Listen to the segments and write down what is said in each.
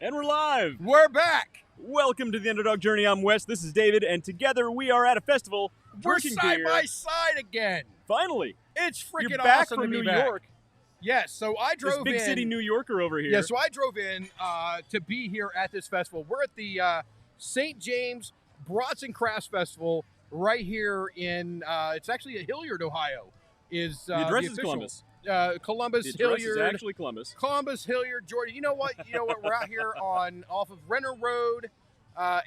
And we're live! We're back! Welcome to the Underdog Journey. I'm Wes, this is David, and together we are at a festival We're drinking side beer. by side again! Finally! It's freaking You're back awesome from to be New back. York. Yes, so I drove This big in. city New Yorker over here. Yeah, so I drove in to be here at this festival. We're at the St. James Brats Crafts Festival right here in, it's actually Hilliard, Ohio. Is the address the is official, Columbus. Columbus, The address Hilliard. is actually Columbus. Columbus, Hilliard, Georgia. You know what? We're out here off of Renner Road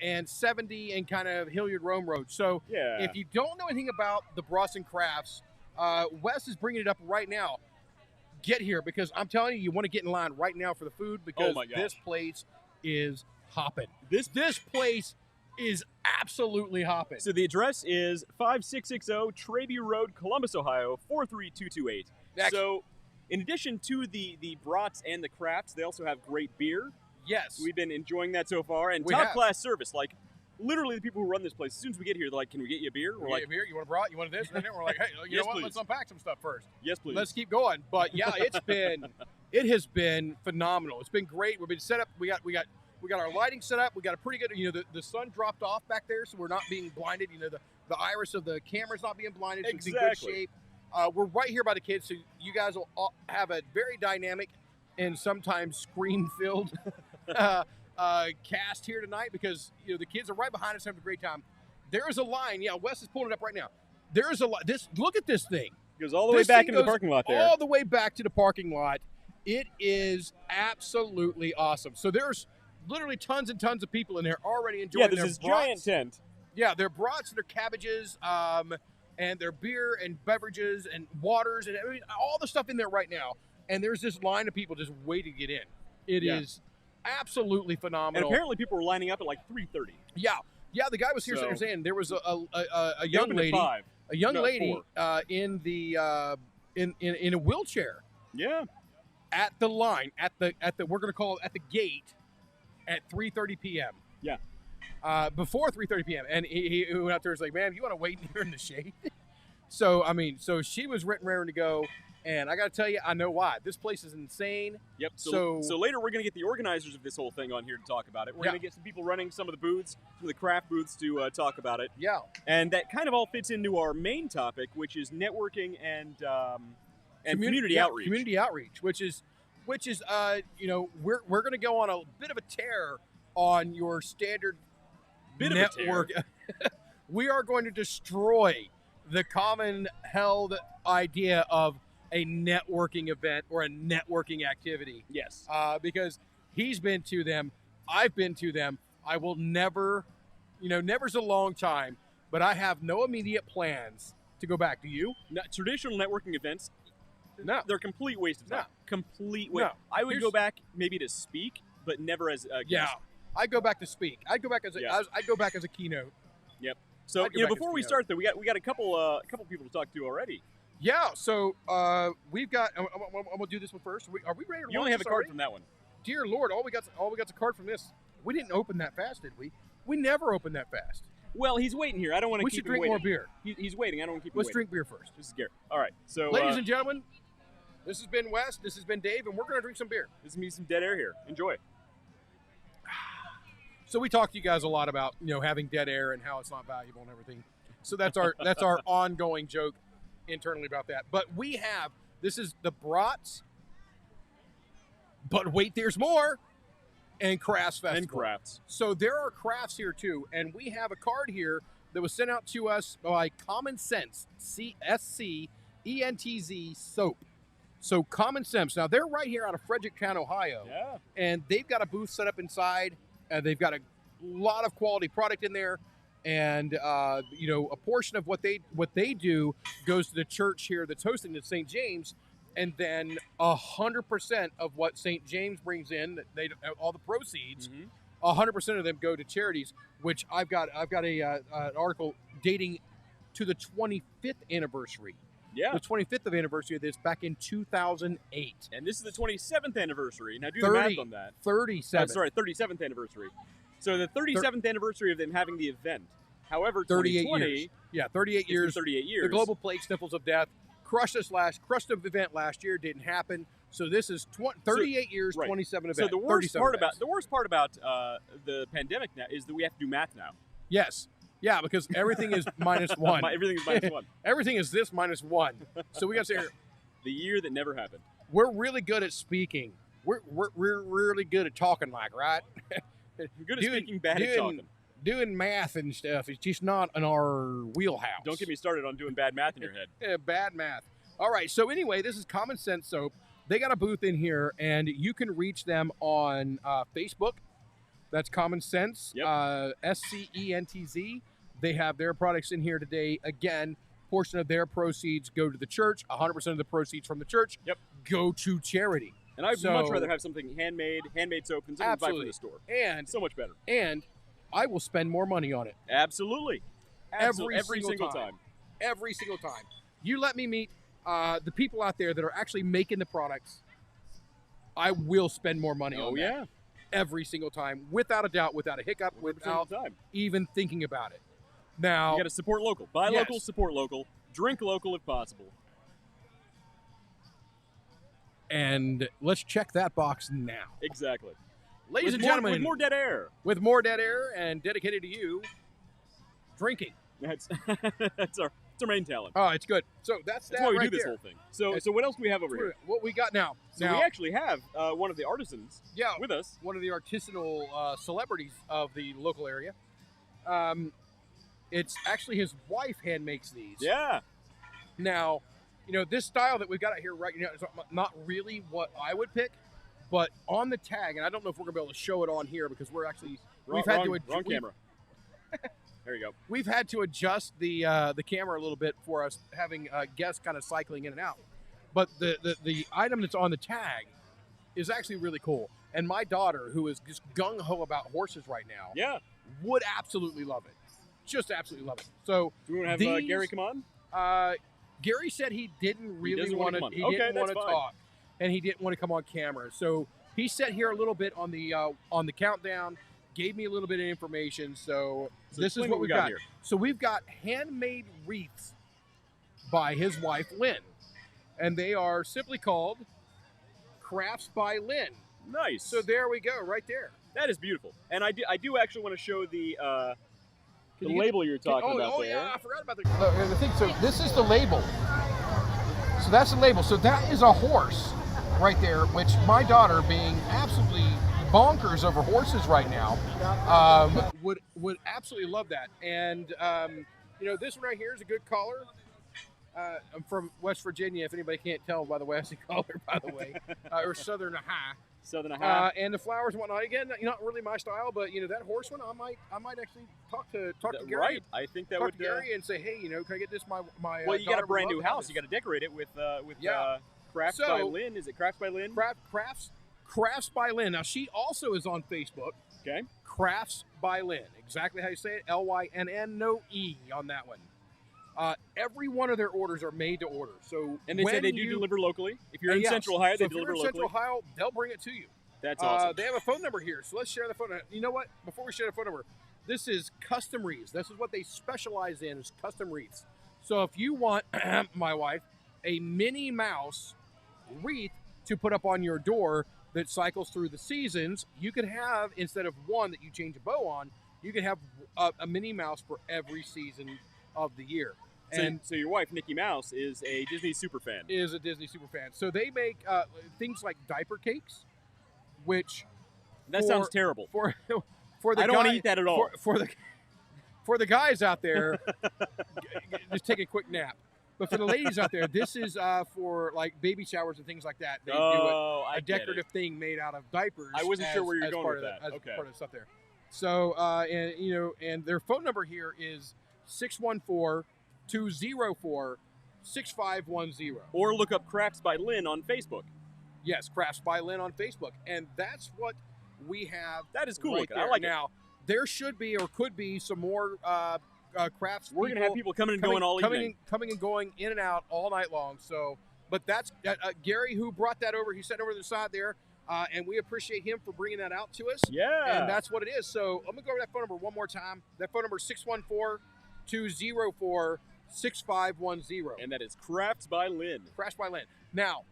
and 70 and kind of Hilliard Rome Road. So Yeah. if you don't know anything about the Brats Crafts, Wes is bringing it up right now. Get here because I'm telling you want to get in line right now for the food because my gosh. this place is hopping. This place is absolutely hopping. So the address is 5660 Trabue Road, Columbus, Ohio, 43228. So in addition to the brats and the crafts, they also have great beer. Yes. We've been enjoying that so far. And We top have. class service. Like, literally the people who run this place, as soon as we get here, they're like, can we get you a beer? We're like, a beer? You want a brat? You want this? And then we're like, hey, you Yes, know what? please. Let's unpack some stuff first. yes, please. Let's keep going. But yeah, it has been phenomenal. It's been great. We've been set up. We got our lighting set up. We got a pretty good. The sun dropped off back there, so we're not being blinded. The iris of the camera's not being blinded. So it's in good Exactly. shape. We're right here by the kids, so you guys will all have a very dynamic and sometimes screen-filled cast here tonight because the kids are right behind us having a great time. There is a line. Yeah, Wes is pulling it up right now. There is a line. Look at this thing. Goes all the way This back thing into the goes parking lot there. All the way back to the parking lot. It is absolutely awesome. So there's literally tons and tons of people in there already enjoying Yeah, there's their this brats. giant tent. Yeah, their brats, their cabbages, and their beer and beverages and waters and all the stuff in there right now. And there's this line of people just waiting to get in. It is absolutely And phenomenal. apparently people were lining up at like 3:30. Yeah, the guy was here So- saying there was a They young opened at lady, 5. a young No, lady 4. in the in a wheelchair Yeah. at the line at the we're going to call it at the gate at 3:30 p.m. Yeah. Before 3:30 p.m. and he went out there and was like, "Ma'am, you want to wait here in the shade?" So she was written raring to go, and I got to tell you, I know why. This place is insane. Yep. So- So later we're going to get the organizers of this whole thing on here to talk about it. We're Yeah. going to get some people running some of the booths, some of the craft booths to talk about it. Yeah. And that kind of all fits into our main topic, which is networking and community outreach. Community outreach, which is we're going to go on a bit of a tear on your standard Bit of a tear. network. We are going to destroy the common held idea of a networking event or a networking activity Yes. because he's been to them, I've been to them. I will never, never's a long time, but I have no immediate plans to go back. Do you? Traditional networking events, No. they're complete waste of time. No. Complete waste. No. I would Here's- go back maybe to speak, but never as a guest. Yeah. I go back to speak. I go back as a Yeah. I go back as a keynote. Yep. So I'd go back before as we keynote. start though, we got a couple people to talk to already. Yeah. So we've got. I'm gonna do this one first. Are we ready to You only launch have a this card already? from that one. Dear Lord, all we got's a card from this. We didn't open that fast, did we? We never opened that fast. Well, he's waiting here. I don't want to We keep should him drink waiting. more beer. He's waiting. I don't want to keep him Let's waiting. drink beer first. This is Garrett. All right. So, Ladies and gentlemen, this has been Wes. This has been Dave, and we're gonna drink some beer. this is me some dead air here. Enjoy. So we talked to you guys a lot about having dead air and how it's not valuable and everything. So that's our ongoing joke internally about that. But this is the Brats, but wait, there's more, and Crafts Festival. And crafts. So there are crafts here too, and we have a card here that was sent out to us by Common Sense, CSCENTZ Soap. So Common Sense. Now they're right here out of Fredericktown, Ohio. Yeah. And they've got a booth set up inside. They've got a lot of quality product in there, and a portion of what they do goes to the church here that's hosting the St. James, and then 100% of what St. James brings in, all the proceeds, Mhm. 100% of them go to charities. Which I've got an article dating to the 25th anniversary. Yeah. The 25th anniversary of this back in 2008. And this is the 27th anniversary. Now do 30. the math on that. 37. 37th anniversary. So the 37th anniversary of them having the event. However, 38 2020, years. Yeah, 38 it's been years. 38 years. The Global Plague Sniffles of Death crushed the event last year. Didn't happen. So this is 38 years, right. 27 events. So the worst 37 part events. about the pandemic now is that we have to do math now. Yes. Yeah, because everything is minus one. Everything is minus one. Everything is this minus one. So we got to say here, The year that never happened. we're really good at speaking. We're really good at talking, like, right? You're good at speaking, bad at talking. Doing math and stuff is just not in our wheelhouse. Don't get me started on doing bad math in your head. Yeah, bad math. All right, so anyway, this is Common Sense Soap. They got a booth in here, and you can reach them on Facebook. That's Common Sense, SCENTZ. They have their products in here today. Again, portion of their proceeds go to the church. 100% of the proceeds from the church go to charity. And I'd much rather have something handmade soap than something buy from the store. And so much better. And I will spend more money on it. Absolutely. Every single time. Every single time. You let me meet the people out there that are actually making the products. I will spend more money on that. Every single time, without a doubt, without a hiccup, without even thinking about it. Now, you got to support local. Buy local, support local, drink local if possible. And let's check that box now. Exactly. Ladies and gentlemen. With more dead air. With more dead air and dedicated to you, drinking. That's our main talent. Oh, it's good. So that's why we right do this whole thing. So what else do we have over here? What we got now? So we actually have one of the artisans with us. One of the artisanal celebrities of the local area. It's actually his wife hand makes these. Yeah. Now, this style that we've got out here right now is not really what I would pick, but on the tag, and I don't know if we're going to be able to show it on here because we're actually... wrong camera. There you go. We've had to adjust the camera a little bit for us having guests kind of cycling in and out. But the item that's on the tag is actually really cool. And my daughter, who is just gung-ho about horses right now, would absolutely love it. Just absolutely love it. So do we want to have Gary come on? Gary said he didn't really want to talk, and he didn't want to come on camera. So he sat here a little bit on the countdown, gave me a little bit of information. So this is what we got here. So we've got handmade wreaths by his wife, Lynn, and they are simply called Crafts by Lynn. Nice. So there we go, right there. That is beautiful. And I do actually want to show the label you're talking about there. Yeah, I forgot about the thing. So this is the label. So that's the label. So that is a horse right there, which my daughter, being absolutely bonkers over horses right now, would absolutely love that. And this one right here is a good color. I'm from West Virginia, if anybody can't tell by the way I see color, by the way, or Southern Aha. Southern Aha. And the flowers and whatnot. Again, not really my style, but that horse one, I might actually talk to Gary. Right. I think that would talk to Gary and say, hey, can I get this my well, you got a brand new house. You got to decorate it with Crafts by Lynn. Is it Crafts by Lynn? Crafts by Lynn. Now she also is on Facebook. Okay. Crafts by Lynn. Exactly how you say it. Lynn. No E on that one. Every one of their orders are made to order. So and they say they do deliver locally. If you're in Central Ohio, they deliver locally. If you're in Central Ohio, they'll bring it to you. That's awesome. They have a phone number here, so let's share the phone number. You know what? Before we share the phone number, this is custom wreaths. This is what they specialize in, is custom wreaths. So if you want, my wife, a Minnie Mouse wreath to put up on your door that cycles through the seasons, you could have, instead of one that you change a bow on, you could have a Minnie Mouse for every season of the year. So your wife, Nikki Mouse, is a Disney super fan. So they make things like diaper cakes, which sounds terrible. For the I don't want to eat that at all. For the guys out there, just take a quick nap. But for the ladies out there, this is for like baby showers and things like that. They do a decorative thing made out of diapers. I wasn't sure where you're going with that. As part of the stuff there. So and their phone number here is 614-204-6510. Or look up Crafts by Lynn on Facebook. Yes, Crafts by Lynn on Facebook. And that's what we have. That is cool. Right there. I like now, there should be or could be some more crafts. We're going to have people coming and going all evening. Coming and going in and out all night long. So, but that's Gary who brought that over. He sent over to the side there. And we appreciate him for bringing that out to us. Yeah. And that's what it is. So I'm going to go over that phone number one more time. That phone number is 614-204-6510. And that is Crafts by Lynn. Crafts by Lynn. Now,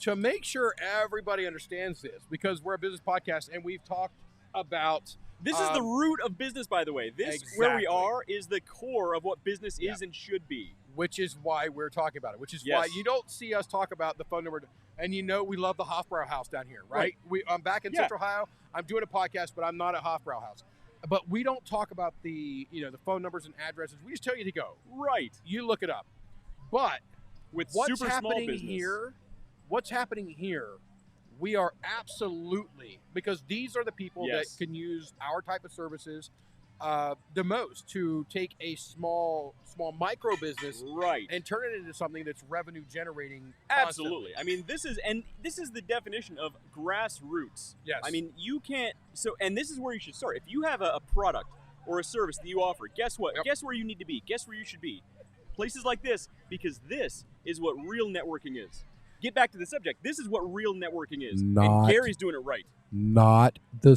to make sure everybody understands this, because we're a business podcast and we've talked about... This is the root of business, by the way. This, where we are, is the core of what business is and should be. which is why we're talking about it, which is Yes. why you don't see us talk about the phone number. And we love the Hofbrau House down here, right? Right. I'm back in Central Ohio. I'm doing a podcast, but I'm not at Hofbrau House. But we don't talk about the phone numbers and addresses. We just tell you to go. Right. You look it up. But With what's super small happening business. here? What's happening here? We are absolutely, because these are the people Yes. that can use our type of services the most to take a small micro business Right. and turn it into something that's revenue generating. Absolutely. I mean, this is the definition of grassroots. Yes. I mean, you can't. So, and this is where you should start. If you have a product or a service that you offer, guess what? Yep. Guess where you need to be. Guess where you should be. Places like this, because this is what real networking is. Get back to the subject. This is what real networking is. And Not- Gary's doing it right. Not the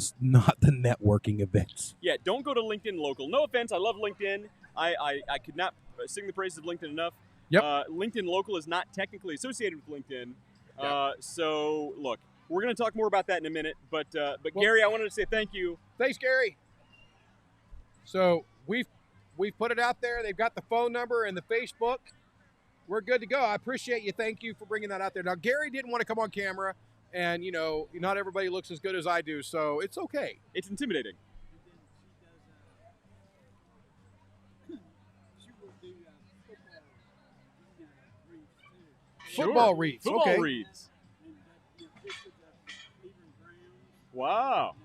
networking events. Yeah, don't go to LinkedIn Local. No offense, I love LinkedIn. I could not sing the praises of LinkedIn enough. Yep. LinkedIn Local is not technically associated with LinkedIn. Yep. So, look, we're going to talk more about that in a minute. But Well- Gary, I wanted to say thank you. Thanks, Gary. So we've put it out there. They've got the phone number and the Facebook. We're good to go. I appreciate you. Thank you for bringing that out there. Now, Gary didn't want to come on camera, and not everybody looks as good as I do, so it's okay. It's intimidating. Football reads. Football Okay. reads. Wow.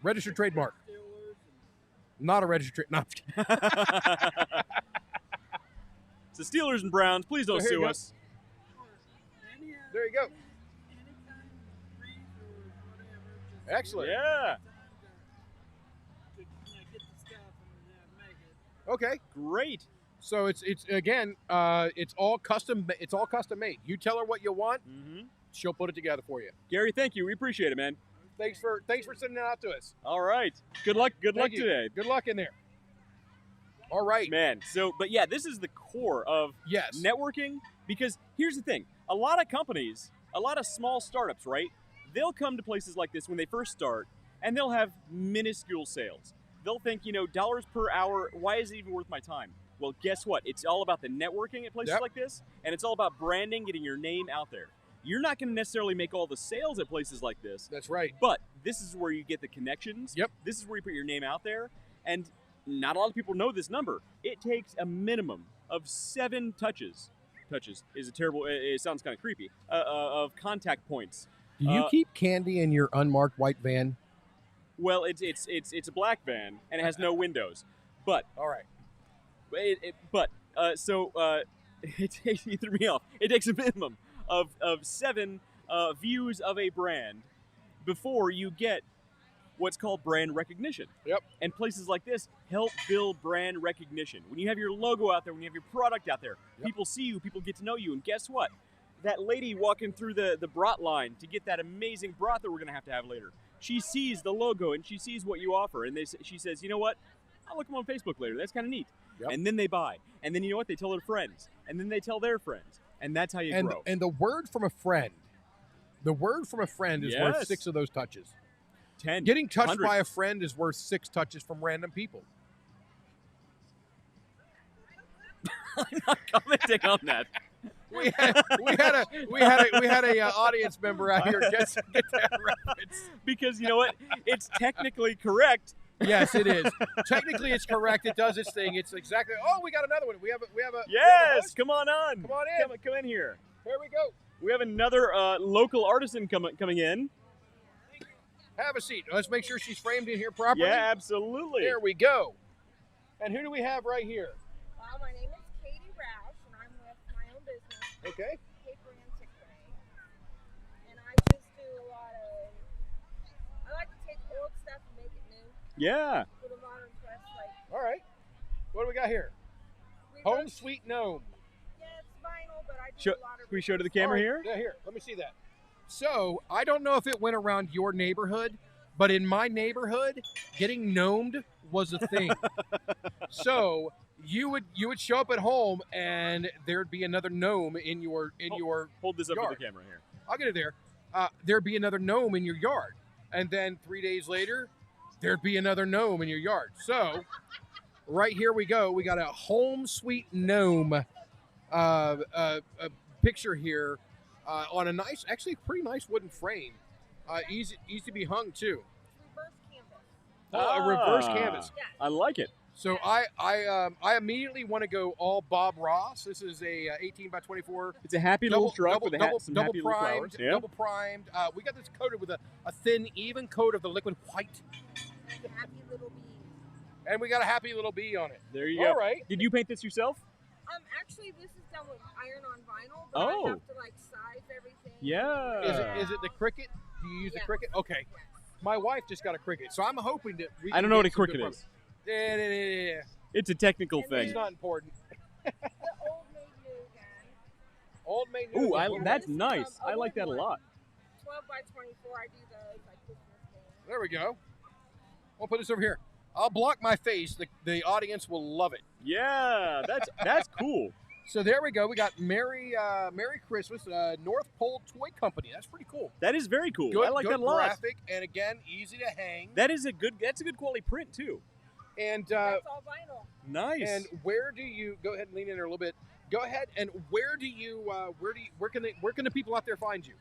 Registered trademark. Not a registered. No. So Steelers and Browns, please don't So here you sue go. us. There you go. Excellent. Yeah. Okay. Great. So it's again, it's all custom made. You tell her what you want, Mm-hmm. she'll put it together for you. Gary, thank you. We appreciate it, man. Thanks for sending it out to us. All right. Good luck. Good luck Thank you. today, Good luck in there. All right. man. So, but yeah, this is the core of Yes. networking, because here's the thing: a lot of companies, a lot of small startups, right? They'll come to places like this when they first start, and they'll have minuscule sales. They'll think, dollars per hour. Why is it even worth my time? Well, guess what? It's all about the networking at places Yep. like this, and it's all about branding, getting your name out there. You're not going to necessarily make all the sales at places like this, That's right. but this is where you get the connections. Yep. This is where you put your name out there, and not a lot of people know this number. It takes a minimum of 7 touches. Touches is a terrible. It sounds kind of creepy. Of contact points. Do you keep candy in your unmarked white van? Well, it's a black van and it has no windows, but All right. it takes you threw me off. It takes a minimum of 7 views of a brand before you get what's called brand recognition. Yep. And places like this help build brand recognition. When you have your logo out there, when you have your product out there, Yep. people see you, people get to know you, and guess what? That lady walking through the brat line to get that amazing brat that we're going to have later, she sees the logo and she sees what you offer, and she says, you know what? I'll look them on Facebook later. That's kind of neat. Yep. And then they buy. And then you know what? They tell their friends. And then they tell their friends. And that's how you grow. And the word from a friend is worth Yes. 6 of those touches. 10. Getting touched 100. by a friend is worth 6 touches from random people. I'm not commenting on that. We had a audience member out here get that reference. Because you know what? It's technically correct. Yes, it is. Technically, it's correct. It does its thing. It's exactly. Oh, we got another one. We have a. Yes, come on on. Come on in. Come in here. Here we go. We have another local artisan coming in. Have a seat. Let's make sure she's framed in here properly. Yeah, absolutely. There we go. And who do we have right here? My name is Katie Roush, and I'm with my own business, Okay. Paper Antiquary. And I just do a lot of. I like to take old stuff and make it new Yeah. with a modern twist. Like All right. What do we got here? Home Sweet Gnome. Yeah, it's vinyl, but I do Show, a lot of. can we show to the camera Oh, here? Yeah, here. Let me see that. So, I don't know if it went around your neighborhood, but in my neighborhood, getting gnomed was a thing. So, you would show up at home and there'd be another gnome in your Hold this up yard. to the camera here. I'll get it there. There'd be another gnome in your yard. And then 3 days later, there'd be another gnome in your yard. So, right here we go. We got a home sweet gnome a picture here on a nice, actually pretty nice wooden frame. Easy to be hung too. Reverse canvas. A reverse canvas. Yes. I like it. So I immediately want to go all Bob Ross. This is a 18 by 24. It's a happy little truck with some double happy little flowers. primed, Yeah. double primed. We got this coated with a thin, even coat of the liquid white, And happy little bees. and we got a happy little bee on it. There you go. All right. Did you paint this yourself? Actually, this is done with iron on vinyl, but Oh. I have to like size everything. Yeah. Is it the Cricut? Do you use the Yes. Cricut? Okay. Yes. My wife just got a Cricut, so I'm hoping that we. I can don't know what a get some good Cricut photos. is. Yeah. It's a technical And thing. It's not important. The old maid new again. Old maid. Ooh, Yeah, that's this is, nice. a I like wood that a one. lot. 12 by 24. I do those like Christmas things. There we go. We'll put this over here. I'll block my face. The audience will love it. Yeah, that's cool. So there we go. We got Merry Christmas, North Pole Toy Company. That's pretty cool. That is very cool. Good, I like good that a lot. graphic, and again, easy to hang. That's a good quality print too. And That's all vinyl. Nice. and where do you go ahead and lean in there a little bit? Go ahead and where can the people out there find you?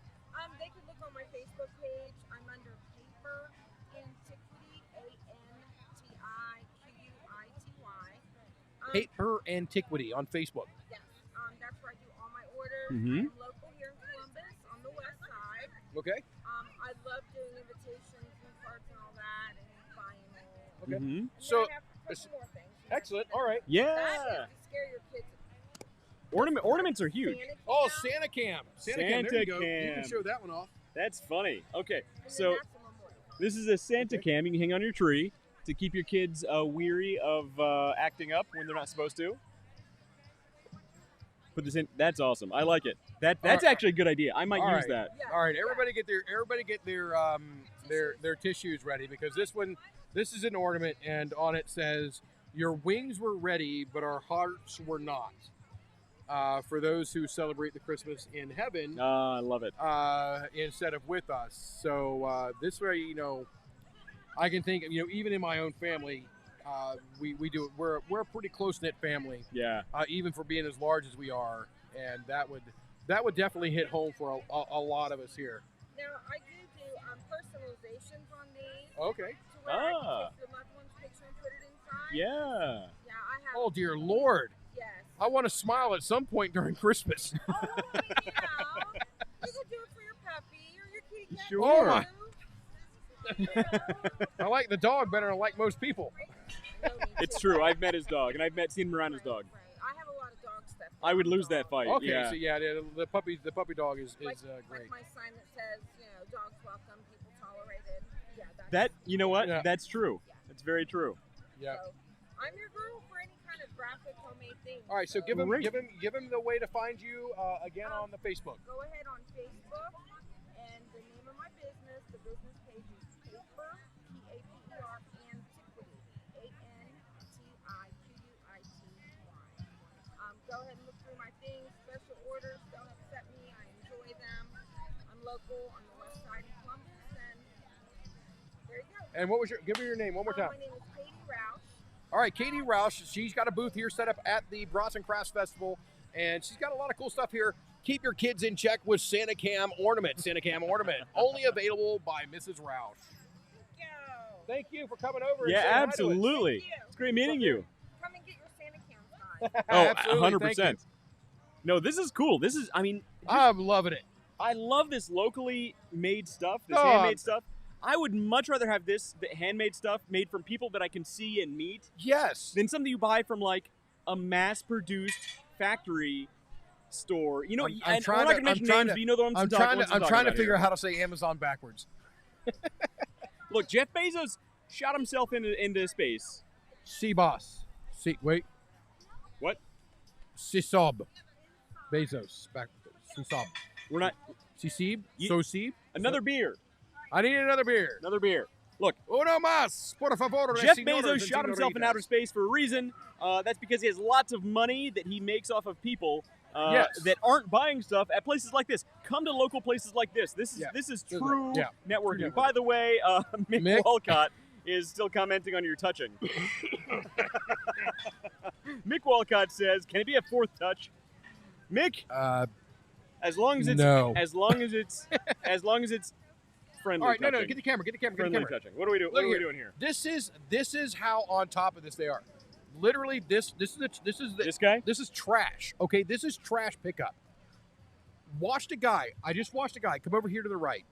They can look on my Facebook page. I'm under Paper Antiquity, ANTIQUITY. Paper Antiquity on Facebook. Yes, that's where I do all my orders. Mhm. I'm local here in Columbus on the west side. Okay. I love doing invitations and cards and all that and vinyl. Okay. Mhm. And So, then I have a couple more things. Excellent. All right. That Yeah. is to scare your kids. Ornaments are huge. Santa Oh, Cam, Santa Cam. There Santa you go. You Cam. can show that one off. That's funny. Okay, and then so that's a memorial. this is a Santa Okay. cam you can hang on your tree to keep your kids weary of acting up when they're not supposed to. Put this in. That's awesome. I like it. That's All right. actually a good idea. I might All use right. that. Yeah, All right, yeah. everybody get their tissues ready, because this is an ornament, and on it says, "Your wings were ready, but our hearts were not." For those who celebrate the Christmas in heaven, I love it. instead of with us. So this way, I can think, even in my own family, we do. We're a pretty close knit family, Yeah. even for being as large as we are, and that would definitely hit home for a lot of us here. Now, I do personalizations on these Okay. to where I Ah. can take your loved one's picture and put it inside. Yeah. Yeah, I have. Oh dear Lord, Yes. I want to smile at some point during Christmas. Oh, yeah. You can do it for your puppy or your kitty cat. Sure. Oh, my. too. I like the dog better than I like most people. No, me It's too. true. I've met his dog, and I've seen Miranda's dog. Right. I have a lot of dog stuff. I would lose that fight. Okay, Yeah. so yeah, the puppy dog is Like great. my sign that says, dogs welcome, people tolerated. Yeah, that's That, you know what? Yeah. That's true. That's very true. Yeah. So, I'm your girl for any kind of graphic homemade thing. All right, so give Great. him the way to find you again on the Facebook. Go ahead on Facebook, and the name of my business, the business page is Paper, P-A-P-E-R, Antiquity, A-N-T-I-Q-U-I-T-Y. Go ahead and look through my things, special orders, don't upset me, I enjoy them. I'm local on the west side of Columbus, and there you go. And give me your name one more time. My name is Katie Roush. All right, Katie Roush. She's got a booth here set up at the Brats Crafts Festival, and she's got a lot of cool stuff here. Keep your kids in check with Santa Cam Ornament. SantaAm Ornament, only available by Mrs. Roush. Thank you. Thank you for coming over. And Yeah, saying hi to us. absolutely. Thank you. It's great meeting you. Come and get your Santa Cam size. Oh, Absolutely, 100%. No, this is cool. I'm loving it. I love this locally made stuff, this Oh, handmade stuff. I would much rather have the handmade stuff made from people that I can see and meet Yes. than something you buy from like a mass-produced factory store. I'm and trying we're not to- gonna mention I'm trying names, to- but you know the ones I'm I'm trying talking to about figure here. out how to say Amazon backwards. Look, Jeff Bezos shot himself into space. Boss. Wait. What? Sisob. Bezos. Sisob. We're not. Sisib. You- Sosib. Another beer. I need another beer. Another beer. Look, Uno más, por favor. Jeff señores Bezos and shot himself in señoritas. outer space for a reason. That's because he has lots of money that he makes off of people Yes. that aren't buying stuff at places like this. Come to local places like this. This is Yeah. this is This is- true yeah. networking. True By the way, Mick Mick? Walcott is still commenting on your touching. Mick Walcott says, "Can it be a fourth touch?" Mick, as long as it's no. as long as it's friendly. All right, touching. no, get the camera, get the camera, get the Friendly camera. touching. What are we doing? What are we doing here? This is how on top of this they are. Literally, this is trash. Okay, this is trash pickup. I just watched a guy come over here to the right,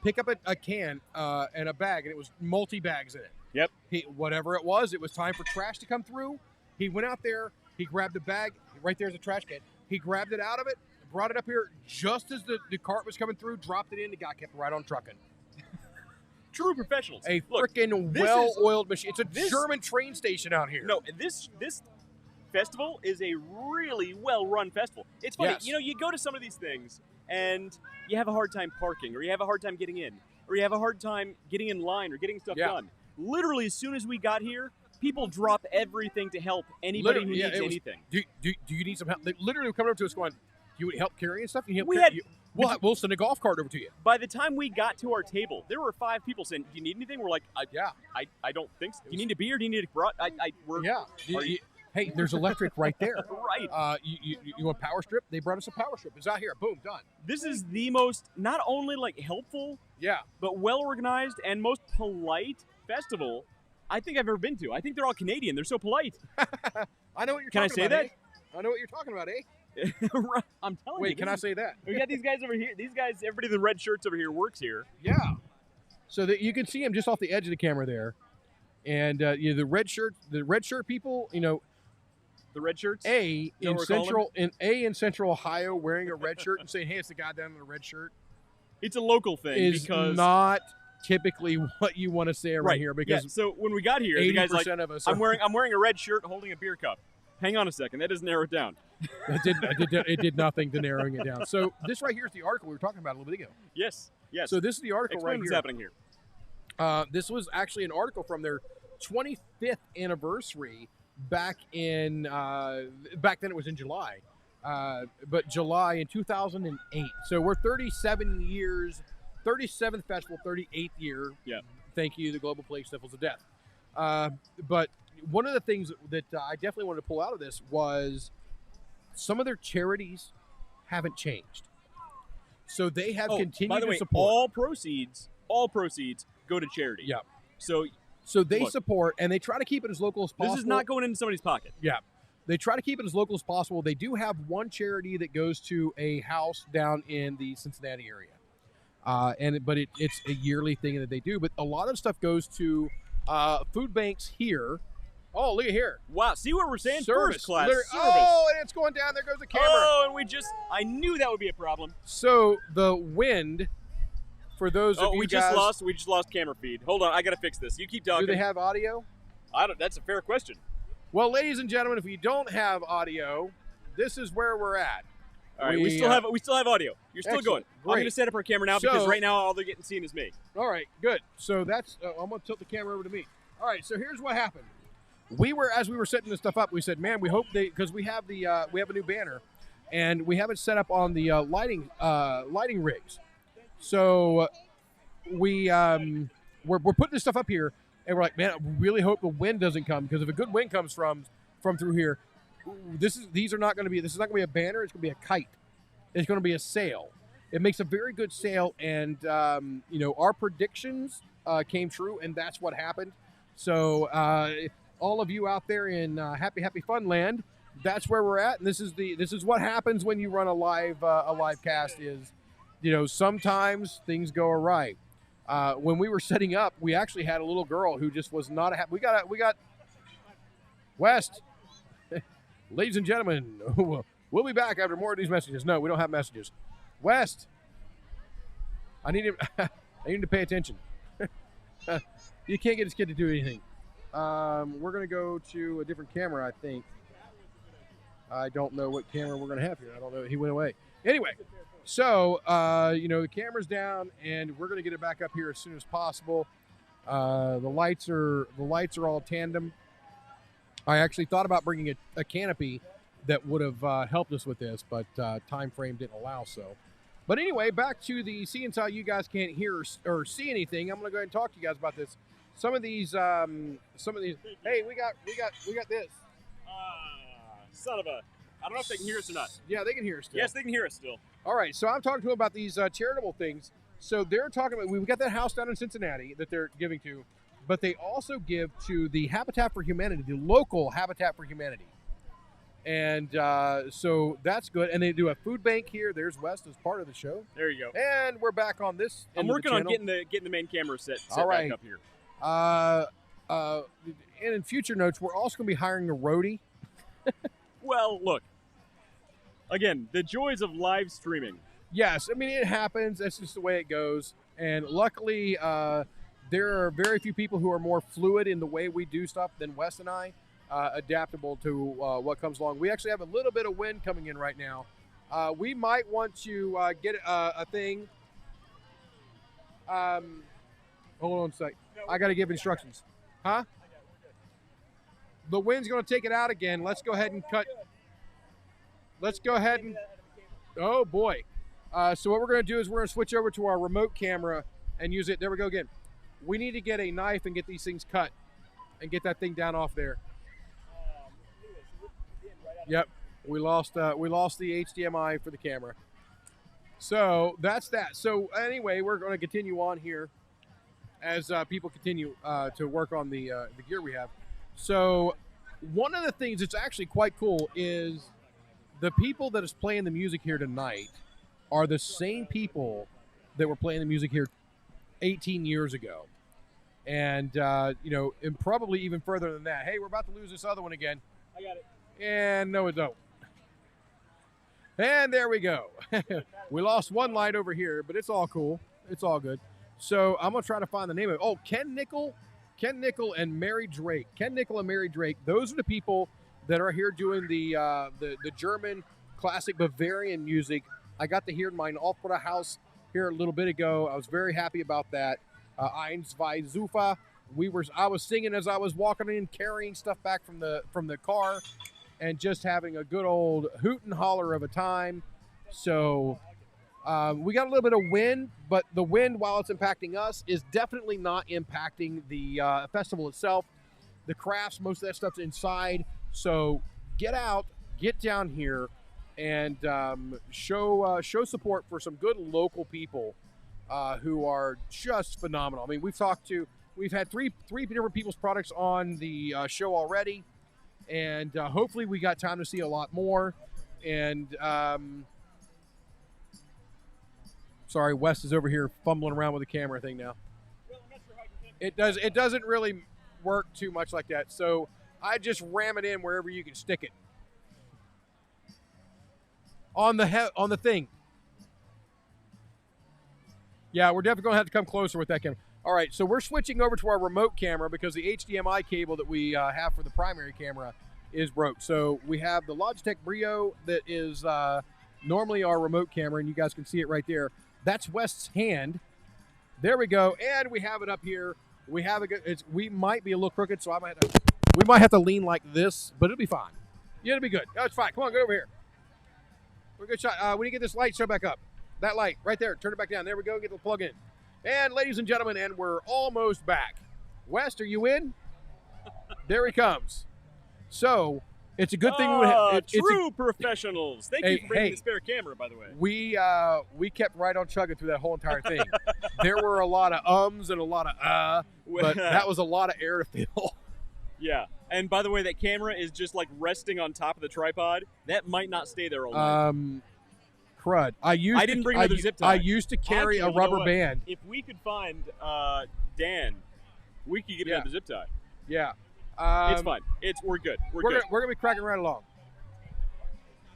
pick up a can and a bag, and it was multi-bags in it. Yep. Whatever it was time for trash to come through. He went out there, he grabbed the bag, right there's a trash can. He grabbed it out of it, brought it up here just as the cart was coming through, dropped it in, the guy kept right on trucking. True professionals. A freaking well-oiled machine. It's a German train station out here. No, this festival is a really well-run festival. It's funny, Yes. you go to some of these things and you have a hard time parking, or you have a hard time getting in, or you have a hard time getting in line or getting stuff done. Literally, as soon as we got here, people drop everything to help anybody who needs anything. Do you need some help? They literally were coming up to us going, "Do you need help carrying stuff? We'll send a golf cart over to you." By the time we got to our table, there were 5 people saying, "Do you need anything?" We're like, I don't think so. Do you need a beer? Do you need a brat? Hey, there's electric right there. Right. You want power strip? They brought us a power strip. It's out here. Boom, done. This is the most, not only helpful, but well-organized and most polite festival I think I've ever been to. I think they're all Canadian. They're so polite. I know what you're Can I talking say about. that? Eh? I know what you're talking about, eh? Right. I'm telling you. Wait, can I say that? We got these guys over here. These guys, everybody in the red shirts over here works here. Yeah. So that you can see them just off the edge of the camera there. And the red shirt people, the red shirts. In Central Ohio wearing a red shirt and saying, "Hey, it's the guy down in a red shirt." It's a local thing is because not typically what you want to say around here, because so when we got here, the guy's like, of us I'm wearing a red shirt holding a beer cup. Hang on a second, that doesn't narrow it down. It did nothing to narrowing it down. So this right here is the article we were talking about a little bit ago. Yes. So this is the article Explain right what's here. happening here. This was actually an article from their 25th anniversary back then it was in July. But July in 2008. So we're 37 years, 37th festival, 38th year. Yeah. Thank you, the Global Plague Sniffles of Death. But one of the things that I definitely wanted to pull out of this was some of their charities haven't changed. So they have continued by the way, to support. All proceeds go to charity. Yeah. So they support, and they try to keep it as local as possible. This is not going into somebody's pocket. Yeah. They try to keep it as local as possible. They do have one charity that goes to a house down in the Cincinnati area. But it's a yearly thing that they do. But a lot of stuff goes to food banks here. Oh, look at here. Wow, see what we're saying? Service. First class Service. service. Oh, and it's going down. There goes the camera. Oh, and I knew that would be a problem. So the wind, for those of you we guys. just lost camera feed. Hold on, I got to fix this. You keep talking. Do they have audio? That's a fair question. Well, ladies and gentlemen, if you don't have audio, this is where we're at. All right, we still have audio. You're still Excellent. going. Great. I'm going to set up our camera now because right now all they're getting seen is me. All right, good. So that's I'm going to tilt the camera over to me. All right, so here's what happened. As we were setting this stuff up, we said, "Man, we hope because we have we have a new banner, and we have it set up on the lighting rigs. So we're putting this stuff up here, and we're like, man, I really hope the wind doesn't come, because if a good wind comes from through here, this is not going to be a banner. It's going to be a kite. It's going to be a sail. It makes a very good sail, and our predictions came true, and that's what happened. So all of you out there in happy fun land, that's where we're at, and this is what happens when you run a live cast. Is sometimes things go awry. When we were setting up, we actually had a little girl who just was not happy. We got West. Ladies and gentlemen, we'll be back after more of these messages. No, we don't have messages. West, I need him to pay attention. You can't get this kid to do anything. We're going to go to a different camera, I think. I don't know what camera we're going to have here. I don't know. He went away. Anyway, so, the camera's down, and we're going to get it back up here as soon as possible. The lights are all tandem. I actually thought about bringing a canopy that would have helped us with this, but time frame didn't allow so. But anyway, back to the seeing how you guys can't hear or see anything. I'm going to go ahead and talk to you guys about this some of these. Hey, we got this. Son of a. I don't know if they can hear us or not. Yeah, they can hear us still. Yes, they can hear us still. All right, so I'm talking to them about these charitable things. So they're talking about, we've got that house down in Cincinnati that they're giving to, but they also give to the Habitat for Humanity, the local Habitat for Humanity. And so that's good. And they do a food bank here. There's West as part of the show. There you go. And we're back on this. I'm working on getting the main camera set back up here. And in future notes, we're also going to be hiring a roadie. Well, look. Again, the joys of live streaming. Yes, I mean, it happens. That's just the way it goes. And luckily, there are very few people who are more fluid in the way we do stuff than Wes and I, adaptable to what comes along. We actually have a little bit of wind coming in right now. We might want to get a thing. Hold on a sec. I got to give instructions. Huh? The wind's going to take it out again. Let's go ahead and cut. Let's go ahead and. Oh, boy. So what we're going to do is we're going to switch over to our remote camera and use it. There we go again. We need to get a knife and get these things cut and get that thing down off there. Yep. We lost the HDMI for the camera. So that's that. So anyway, we're going to continue on here as people continue to work on the gear we have. So one of the things that's actually quite cool is the people that is playing the music here tonight are the same people that were playing the music here 18 years ago. And, and probably even further than that. Hey, we're about to lose this other one again. I got it. And no, it don't. And there we go. We lost one light over here, but it's all cool. It's all good. So I'm going to try to find the name of it. Oh, Ken Nickel and Mary Drake. Ken Nickel and Mary Drake. Those are the people that are here doing the German classic Bavarian music. I got to hear mein Opera House here a little bit ago. I was very happy about that. Eins, zwei, Zufa. I was singing as I was walking in, carrying stuff back from the car, and just having a good old hoot and holler of a time. So we got a little bit of wind, but the wind, while it's impacting us, is definitely not impacting the festival itself. The crafts, most of that stuff's inside. So get out, get down here, and show support for some good local people who are just phenomenal. I mean, we've had three different people's products on the show already, and hopefully we got time to see a lot more. And sorry, Wes is over here fumbling around with the camera thing now. It doesn't really work too much like that, so I just ram it in wherever you can stick it. On the thing. Yeah, we're definitely going to have to come closer with that camera. All right, so we're switching over to our remote camera because the HDMI cable that we have for the primary camera is broke. So we have the Logitech Brio that is normally our remote camera, and you guys can see it right there. That's West's hand. There we go, and we have it up here. We have we might be a little crooked, so we might have to lean like this, but it'll be fine. Yeah, it'll be good. No, it's fine. Come on, get over here. We're a good shot. We need to get this light shut back up. That light right there. Turn it back down. There we go. Get the plug in. And ladies and gentlemen, and we're almost back. West, are you in? There he comes. So it's a good thing. True professionals. Thank you for bringing the spare camera, by the way. We kept right on chugging through that whole entire thing. There were a lot of ums and a lot of but that was a lot of air to fill. Yeah. And by the way, that camera is just like resting on top of the tripod. That might not stay there all night. Crud. I didn't bring another zip tie. I used to carry a rubber band. If we could find Dan, we could get another zip tie. Yeah. It's fine. We're good. We're good. We're gonna be cracking right along.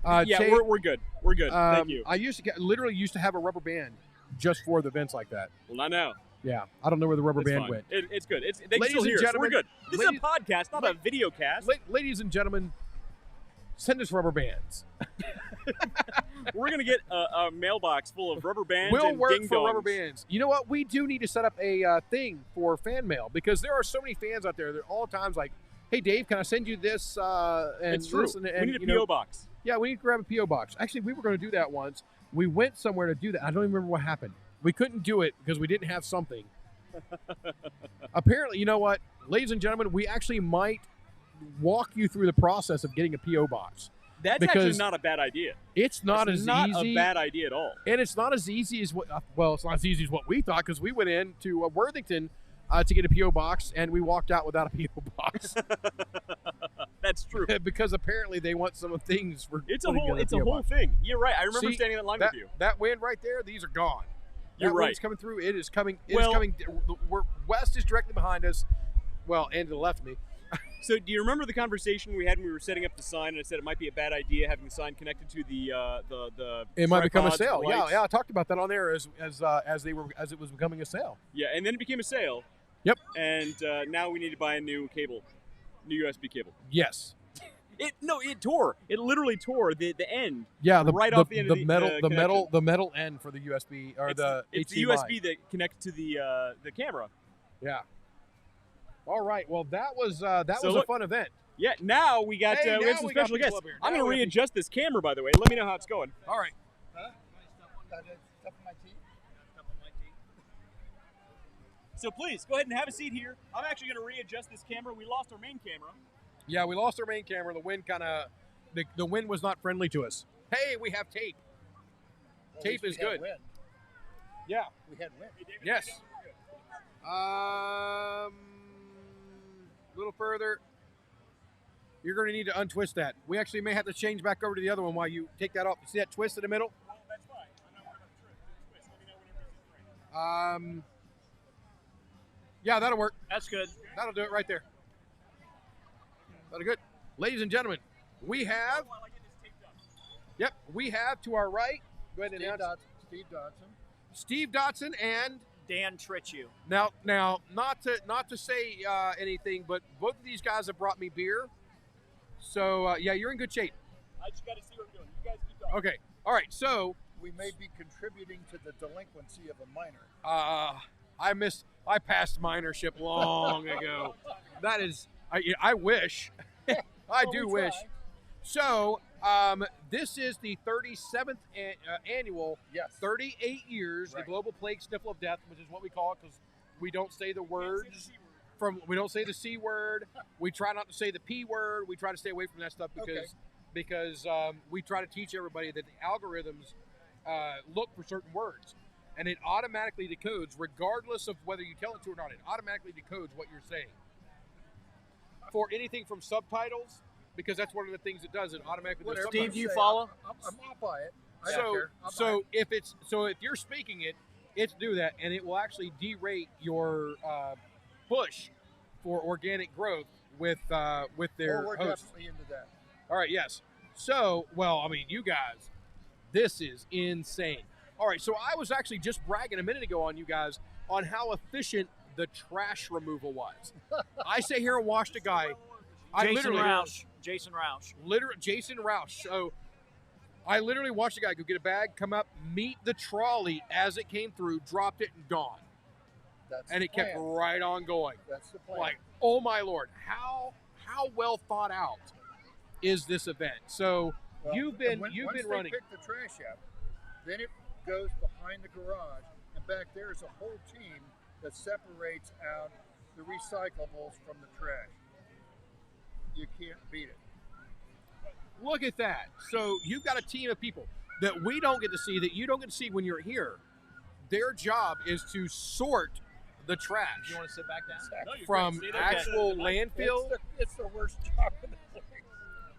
We're good. We're good. Thank you. I literally used to have a rubber band just for the events like that. Well, not now. Yeah, I don't know where the rubber band went. It's good. They can still hear us. We're good. This is a podcast, not a video cast. Ladies and gentlemen, send us rubber bands. We're going to get a mailbox full of rubber bands We'll and work ding-dongs. for rubber bands. You know what? We do need to set up a thing for fan mail because there are so many fans out there that all times like, hey, Dave, can I send you this? And it's true. And, we need a P.O. box. Yeah, we need to grab a P.O. box. Actually, we were going to do that once. We went somewhere to do that. I don't even remember what happened. We couldn't do it because we didn't have something. Apparently, you know what, ladies and gentlemen, we actually might walk you through the process of getting a P.O. box. That's actually not a bad idea. It's not It's as not easy. a bad idea at all. And it's not as easy as what, well, it's not as easy as what we thought, because we went into Worthington to get a P.O. box, and we walked out without a P.O. box. That's true. Because apparently they want some of things for It's a putting whole, in it's a P.O. whole box. thing. You're right. I remember See, standing in that line that, with you. That wind right there, these are gone. You're That right. wind's coming through. It is coming. Well- We're, west is directly behind us. Well, and to the left of me. So do you remember the conversation we had when we were setting up the sign, and I said it might be a bad idea having the sign connected to the It might become a tripods, sale. Yeah, lights? yeah. I talked about that on there as it was becoming a sale. Yeah, and then it became a sale. Yep. And now we need to buy a new cable, new USB cable. Yes. It tore. It literally tore the end. Yeah. Right off the end of the metal end for the USB or It's HDMI. the USB that connects to the camera. Yeah. All right. Well, that was So a look- fun event. Yeah. Now we got Hey, we now have some we got special people guests. up here. I'm Now going to we have readjust this camera, by the way. Let me know how it's going. All right. So please go ahead and have a seat here. I'm actually going to readjust this camera. We lost our main camera. Yeah, we lost our main camera. The wind the wind was not friendly to us. Hey, we have tape. Tape is good. Yeah. We had wind. Yes. A little further. You're going to need to untwist that. We actually may have to change back over to the other one while you take that off. You see that twist in the middle? Well, that's fine. I'm not worried about the twist. Let me know whenever it's in frame. Yeah, that'll work. That's good. That'll do it right there. That'll good. Ladies and gentlemen, we have, While I get this taped up. yep, we have to our right, go ahead and announce Steve Dodson. Steve Dotson and Dan Trichu. now not to say anything, but both of these guys have brought me beer. So yeah, you're in good shape. I just got to see what I'm doing. You guys keep talking. Okay. All right. So We may be contributing to the delinquency of a minor. I passed minorship long ago. That is, I wish. I do we wish. try. So this is the 37th annual. Yes. 38 years, Right. the Global Plague Sniffle of Death, which is what we call it because we don't say the Can't say the words. C word. We don't say the C word. We try not to say the P word. We try to stay away from that stuff because we try to teach everybody that the algorithms look for certain words, and it automatically decodes, regardless of whether you tell it to or not. It automatically decodes what you're saying. For anything from subtitles, because that's one of the things it does. It automatically does Whatever subtitles. Steve, do you say, follow? I'll buy it. I don't care. I'll buy it. if you're speaking it, it's do that, and it will actually derate your push for organic growth with their we're hosts. definitely into that. All right, yes. So, well, I mean, you guys, this is insane. All right, so I was actually just bragging a minute ago on you guys on how efficient the trash removal was. I sit here and watched a guy. Jason Roush. Jason Roush. Jason Roush. So I literally watched a guy go get a bag, come up, meet the trolley as it came through, dropped it, and gone. That's And the it kept plan. right on going. That's the plan. Like, oh my Lord, how well thought out is this event? So Well, you've and been once they running. pick the trash out, then it goes behind the garage, and back there is a whole team that separates out the recyclables from the trash. You can't beat it. Look at that. So you've got a team of people that we don't get to see, that you don't get to see when you're here. Their job is to sort the trash You want to sit back down? No, you're from good. See, that's actual good. landfill. It's the worst job in the place.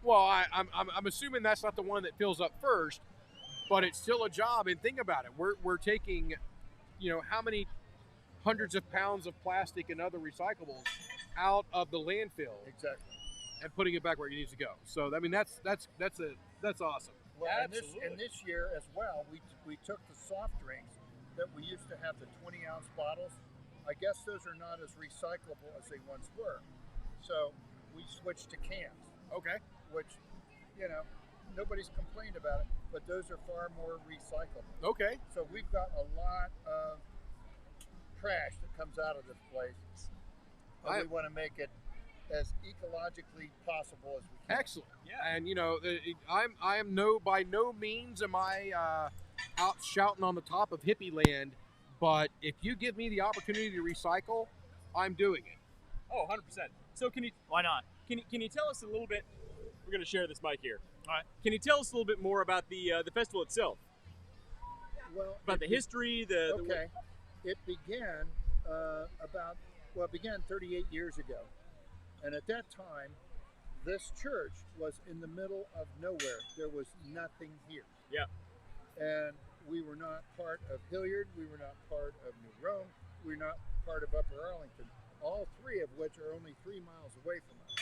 Well, I'm assuming that's not the one that fills up first, but it's still a job. And think about it. We're taking, how many hundreds of pounds of plastic and other recyclables out of the landfill Exactly. and putting it back where it needs to go. So I mean that's awesome. Well, and Absolutely. this year as well, we took the soft drinks that we used to have, the 20-ounce bottles. I guess those are not as recyclable as they once were. So we switched to cans, Okay. which, nobody's complained about it, but those are far more recyclable. Okay. So we've got a lot of trash that comes out of this place. And we want to make it as ecologically possible as we can. Excellent. Yeah. And I am by no means am I out shouting on the top of hippie land, But if you give me the opportunity to recycle, I'm doing it. Oh, 100%. So Why not? can you tell us a little bit? We're going to share this mic here. All right. Can you tell us a little bit more about the festival itself? Well, About the history, okay. It began it began 38 years ago. And at that time, this church was in the middle of nowhere. There was nothing here. Yeah. And we were not part of Hilliard. We were not part of New Rome. We were not part of Upper Arlington. All three of which are only 3 miles away from us.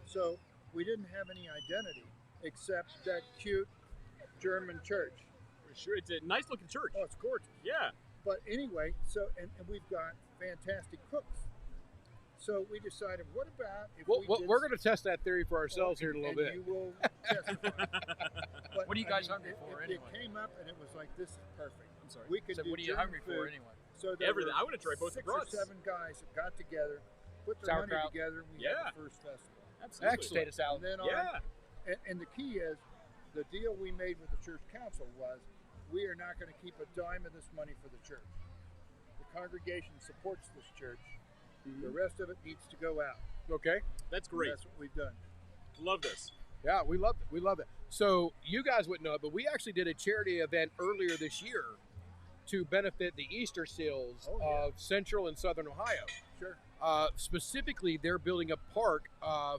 So we didn't have any identity except that cute German church. For sure. It's a nice looking church. Oh, it's gorgeous. Yeah. But anyway, so and we've got fantastic cooks. So we decided, what about if We're going to test that theory for ourselves here in a little bit. You will testify. But, What are you guys hungry for it anyway? came up and it was like, this is perfect. I'm sorry. We could So do what are you German hungry food. for anyway? So there Everything. were I wanna try both the 6 or brats. 7 guys that got together, put their money Sauerkraut. together, and we Yeah. had the first festival. Absolutely. Excellent. Potato salad. And then Yeah. and the key is, the deal we made with the church council was, we are not going to keep a dime of this money for the church. The congregation supports this church. The rest of it needs to go out. Okay. That's And great. that's what we've done. Love this. Yeah, we love it. We love it. So you guys wouldn't know it, but we actually did a charity event earlier this year to benefit the Easter seals Oh, yeah. of Central and Southern Ohio. Sure. Specifically, they're building a park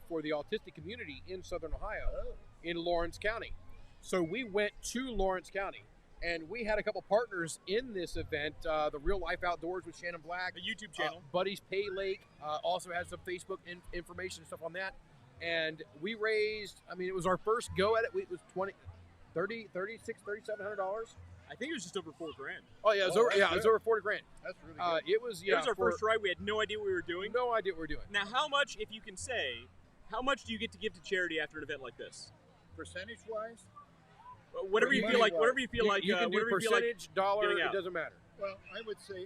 for the autistic community in Southern Ohio, Oh. in Lawrence County. So we went to Lawrence County, and we had a couple partners in this event. The Real Life Outdoors with Shannon Black, A YouTube channel. Buddy's Pay Lake also has some Facebook information and stuff on that. And we raised, I mean, it was our first go at it. It was $3,700. I think it was just over $4,000. Oh yeah, it was Oh, over. that's Yeah, it was good. over $40,000. That's really good. It was It was our first try. We had no idea what we were doing. No idea what we're doing. Now, how much, if you can say, how much do you get to give to charity after an event like this? Percentage-wise, Whatever you feel like. Money-wise. Whatever you feel like. You can do whatever you feel like. percentage, dollar. giving It out. doesn't matter. well, I would say,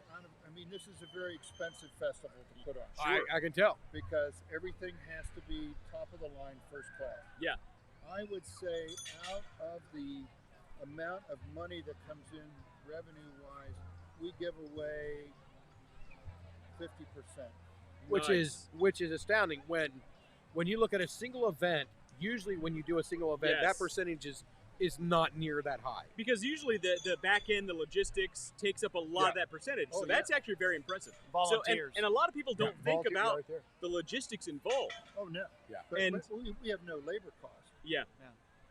this is a very expensive festival to put on. I can tell. Because everything has to be top of the line, first class. Yeah. I would say out of the amount of money that comes in revenue-wise, we give away 50%. Which Nice. is astounding when you look at a single event. Usually, when you do a single event, Yes. that percentage is not near that high. Because usually the back end, the logistics takes up a lot of that percentage. Oh, so that's actually very impressive. Volunteers. So, and a lot of people don't think Volunteer about right there. the logistics involved. Oh, no. Yeah. But And- we have no labor cost. Yeah.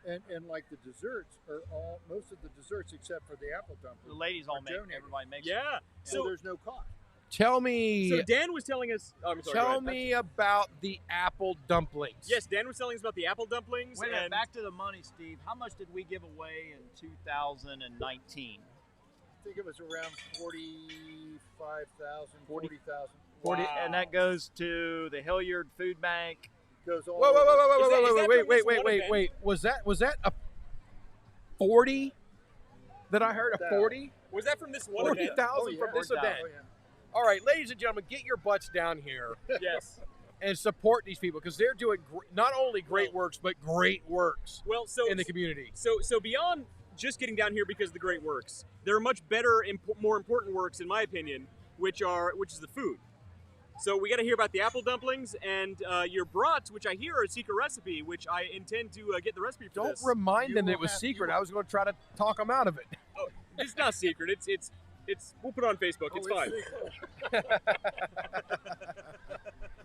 And like the desserts are most of the desserts except for the apple dumpling. The ladies all are make. donated. Everybody makes. it. Yeah. So there's no cost. Tell me, So Dan was telling us. Oh, I'm sorry. go tell ahead. me about the apple dumplings. Yes, Dan was telling us about the apple dumplings. Wait a minute, and back to the money, Steve. How much did we give away in 2019? I think it was around 45,000, 40,000. 40, Wow. and that goes to the Hilliard Food Bank. Goes all Whoa, whoa, over. whoa, whoa, Is that- is whoa, that whoa, from wait, this wait, one wait, wait, event? wait. Was that a 40? That I heard a That- 40? Was that from this one event? 40,000 Oh, yeah. from this 40,000. event. Oh, yeah. All right, ladies and gentlemen, get your butts down here Yes. and support these people because they're doing not only great Well- works, but great works Well, so in the community. So beyond just getting down here because of the great works, there are much better, more important works, in my opinion, which is the food. So we got to hear about the apple dumplings and your brats, which I hear are a secret recipe, which I intend to get the recipe for Don't this. remind You them that will it was have- secret. you I was going to try to talk them out of it. It's not secret. It's we'll put it on Facebook. Oh, It's fine.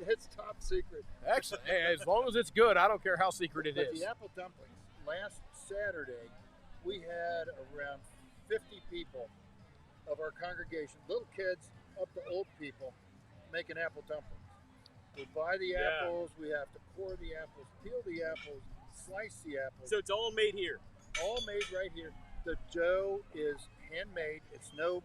It's top secret. Excellent. Hey, as long as it's good, I don't care how secret it But is. the apple dumplings, last Saturday, we had around 50 people of our congregation, little kids up to old people, making apple dumplings. We buy the Yeah. apples, we have to core the apples, peel the apples, slice the apples, So it's all made here. all made right here. The dough is handmade. It's no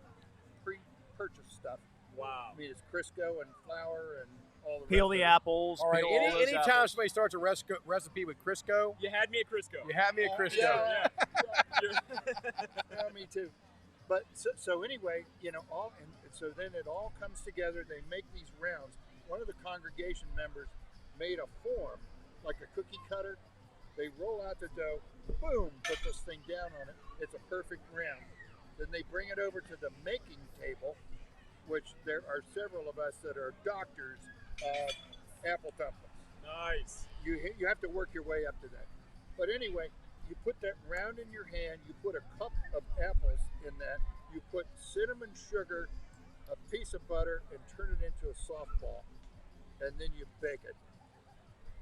pre-purchased stuff. Wow. I mean, it's Crisco and flour and all the Peel rest the of it. apples. All right, peel all those anytime apples. somebody starts a recipe with Crisco, You had me at Crisco. you have me at Crisco. Yeah. Yeah. Yeah, me too. But so anyway, and so then it all comes together. They make these rounds. One of the congregation members made a form, like a cookie cutter. They roll out the dough, boom, put this thing down on it. It's a perfect round. Then they bring it over to the making table, which there are several of us that are doctors of apple dumplings. Nice. You have to work your way up to that. But anyway, you put that round in your hand, you put a cup of apples in that, you put cinnamon sugar, a piece of butter, and turn it into a softball. And then you bake it.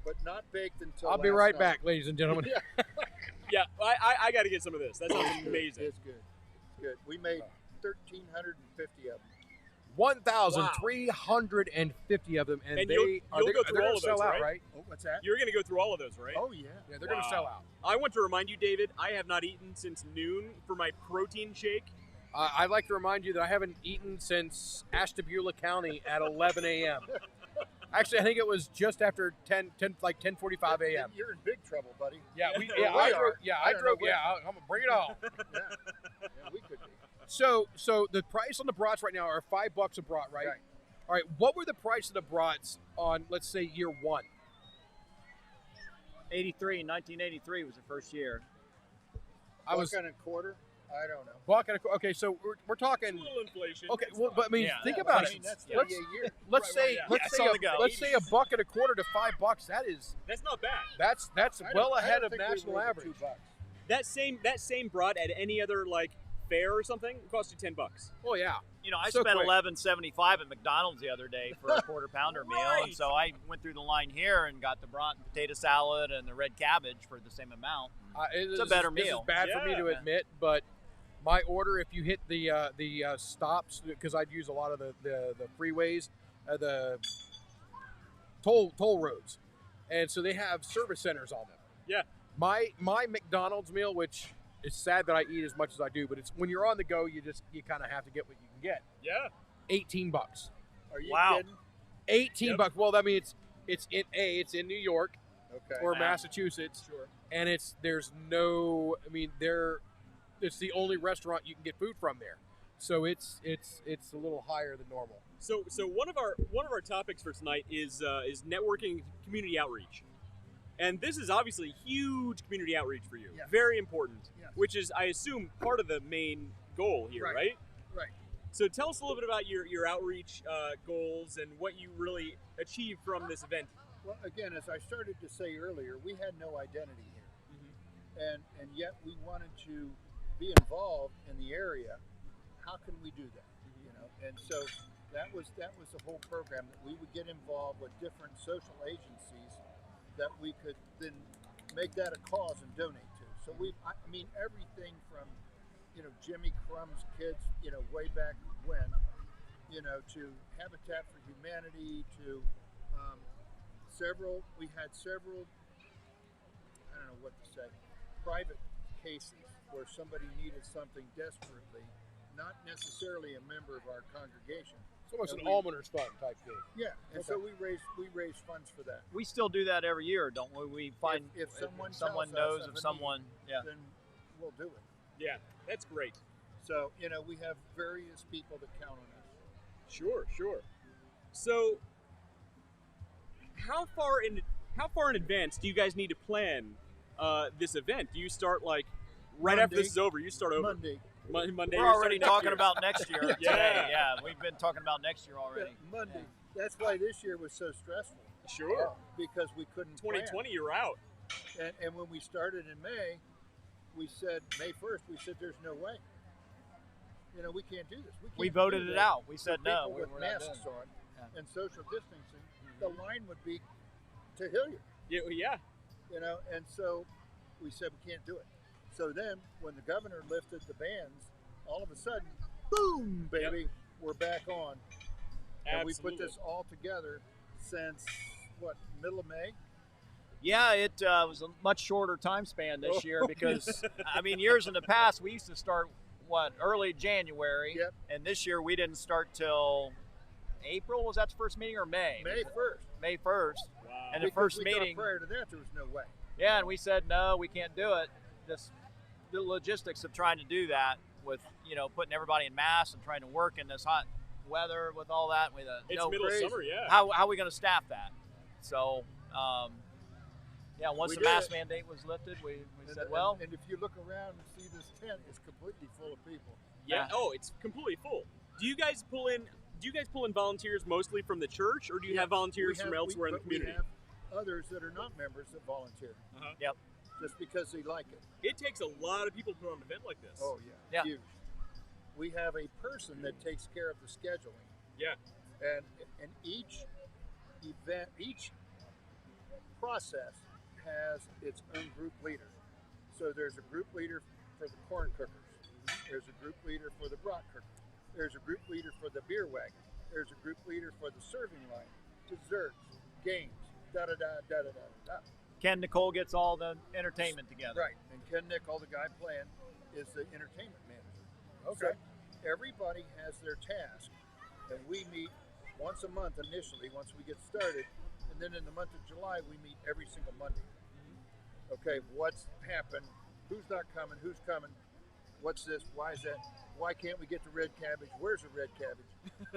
But not baked until I'll be last right night. back, ladies and gentlemen. Yeah, I got to get some of this. That sounds amazing. It's good. It's good. We made 1,350 of them. 1,350 of them, and And they you'll go they're through going all to of sell those, out, right? right? Oh, what's that? You're going to go through all of those, right? Oh, yeah. Yeah, they're going to sell out. I want to remind you, David, I have not eaten since noon for my protein shake. I'd like to remind you that I haven't eaten since Ashtabula County at 11 a.m. Actually, I think it was just after 10:45 a.m. You're in big trouble, buddy. Yeah, We I are. drove. Yeah, I I don't drove. know Yeah, I'm gonna bring it on. Yeah, we could be. So the price on the brats right now are $5 a brat, right? Right. All right. What were the price of the brats on, let's say, year one? 1983 was the first year. I was $1 and a quarter. I don't know. buck and a, okay. So we're It's talking. a little inflation. Okay, It's well, fine. but I mean, Yeah, think yeah, about I it. mean, that's Let's- 30 a year. Let's Right, say yeah. let's Yeah, say it's on the go. let's say $1 and a quarter to $5. That is That's not bad. that's I well don't- I ahead don't of think we national were over average. $2. That same brat at any other like fair or something costs you $10. Oh yeah. You know, I So spent quick. $11.75 at McDonald's the other day for a quarter pounder meal, Right. and so I went through the line here and got the brat and potato salad and the red cabbage for the same amount. It's a better This is meal. bad for me to Yeah. admit, but my order, if you hit the stops, because I'd use a lot of the freeways, the toll roads, and so they have service centers on them. Yeah. My McDonald's meal, which is sad that I eat as much as I do, but it's when you're on the go, you kind of have to get what you can get. Yeah. $18. Are you Wow. kidding? $18. Well, I mean, it's in New York Okay. or Wow. Massachusetts. Sure. And it's the only restaurant you can get food from there, so it's a little higher than normal. So one of our topics for tonight is networking, and community outreach, and this is obviously huge community outreach for you. Yes. Very important, Yes. which is, I assume, part of the main goal here, Right. right? Right. So tell us a little bit about your outreach goals and what you really achieved from this event. Well, again, as I started to say earlier, we had no identity here, and yet we wanted to be involved in the area. How can we do that? You know, and so that was the whole program, that we would get involved with different social agencies that we could then make that a cause and donate to. So I mean, everything from, you know, Jimmy Crumb's kids, you know, way back when, you know, to Habitat for Humanity, to we had several, I don't know what to say, private cases where somebody needed something desperately, not necessarily a member of our congregation. It's almost And an we- almoner's fund type thing. Yeah, and so we raised funds for that. We still do that every year, don't we? We find If someone someone tells us knows of of a someone. Yeah. Then we'll do it. Yeah, that's great. So, you know, we have various people that count on us. Sure. So, how far in advance do you guys need to plan this event? Do you start like right after this Monday. is over? You start over Monday. Monday. We're you're already starting next talking year. about next year. Yeah. Today. Yeah, we've been talking about next year already. Monday. That's why this year was so stressful. Sure. Because we couldn't plan. 2020, you're out. And when we started in May, we said, May 1st, we said, there's no way. You know, we can't do this. We can't voted do it that out. We for said no. people with we're not doing masks it. on Yeah. and social distancing. The line would be to Hilliard, Yeah. you know, and so we said we can't do it. So then, when the governor lifted the bans, all of a sudden, boom, baby, we're back on. And we put Absolutely. this all together since, what, middle of May? Yeah, it was a much shorter time span this year because, I mean, years in the past we used to start early January, Yep. and this year we didn't start till April. Was that the first meeting or May? May 1st. May 1st. Wow. And the Because first we thought meeting, prior to that, there was no way. yeah, and we said no, we can't do it. Just the logistics of trying to do that with putting everybody in masks and trying to work in this hot weather with all that. With It's middle of crazy. summer, yeah. how are we going to staff that? So, once We the did mask it. mandate was lifted, we And- said, and- well, and if you look around and see this tent, it's completely full of people. Yeah. Oh, it's completely full. Do you guys pull in volunteers mostly from the church, or do you have volunteers from elsewhere in the community? We have others that are not members that volunteer. Yep. Just because they like it. It takes a lot of people to put on an event like this. Oh Yeah. Huge. We have a person that takes care of the scheduling. Yeah. And each event, each process has its own group leader. So there's a group leader for the corn cookers. There's a group leader for the brat cookers. There's a group leader for the beer wagon. There's a group leader for the serving line, desserts, games, da-da-da. Ken Nicole gets all the entertainment together. Right. And Ken Nicole, the guy playing, is the entertainment manager. Okay. So everybody has their task, and we meet once a month initially, once we get started, and then in the month of July, we meet every single Monday. Okay, what's happened? Who's not coming? Who's coming? What's this? Why is that? Why can't we get the red cabbage? Where's the red cabbage?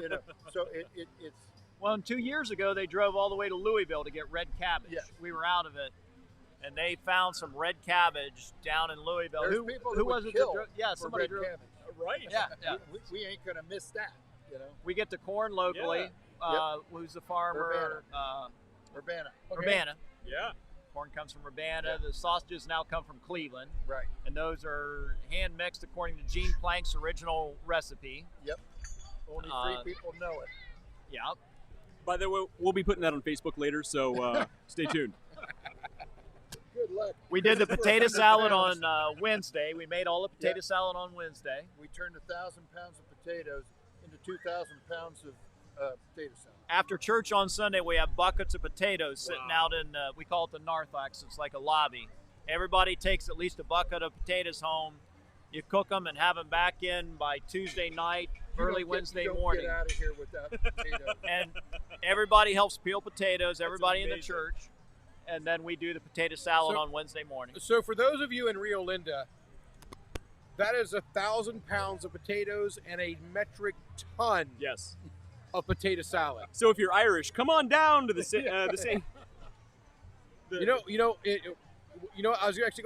You know, so it's Well, and 2 years ago, they drove all the way to Louisville to get red cabbage. Yeah. We were out of it, and they found some red cabbage down in Louisville. There's who people that who would was it? kill That yeah, for somebody red drove. cabbage. Right. Yeah. We ain't gonna miss that. You know, We get the corn locally. Who's the farmer? Urbana. Urbana. Yeah. Corn comes from Urbana. Yeah. The sausages now come from Cleveland, Right. and those are hand mixed according to Gene Plank's original recipe. Yep. Only three people know it. Yeah. By the way, we'll be putting that on Facebook later, so stay tuned. Good luck. We did the For potato 100 salad pounds. on Wednesday. We made all the potato salad on Wednesday. We turned 1,000 pounds of potatoes into 2,000 pounds of potato salad. After church on Sunday, we have buckets of potatoes sitting Wow. out in, we call it the narthex. It's like a lobby. Everybody takes at least a bucket of potatoes home. You cook them and have them back in by Tuesday night, early Wednesday you don't morning. Get out of here without potatoes. And everybody helps peel potatoes, everybody in the amazing. church. And then we do the potato salad So- on Wednesday morning. So for those of you in Rio Linda, that is 1,000 pounds of potatoes and a metric ton Yes. of potato salad. So if you're Irish, come on down to the same. You know, I was actually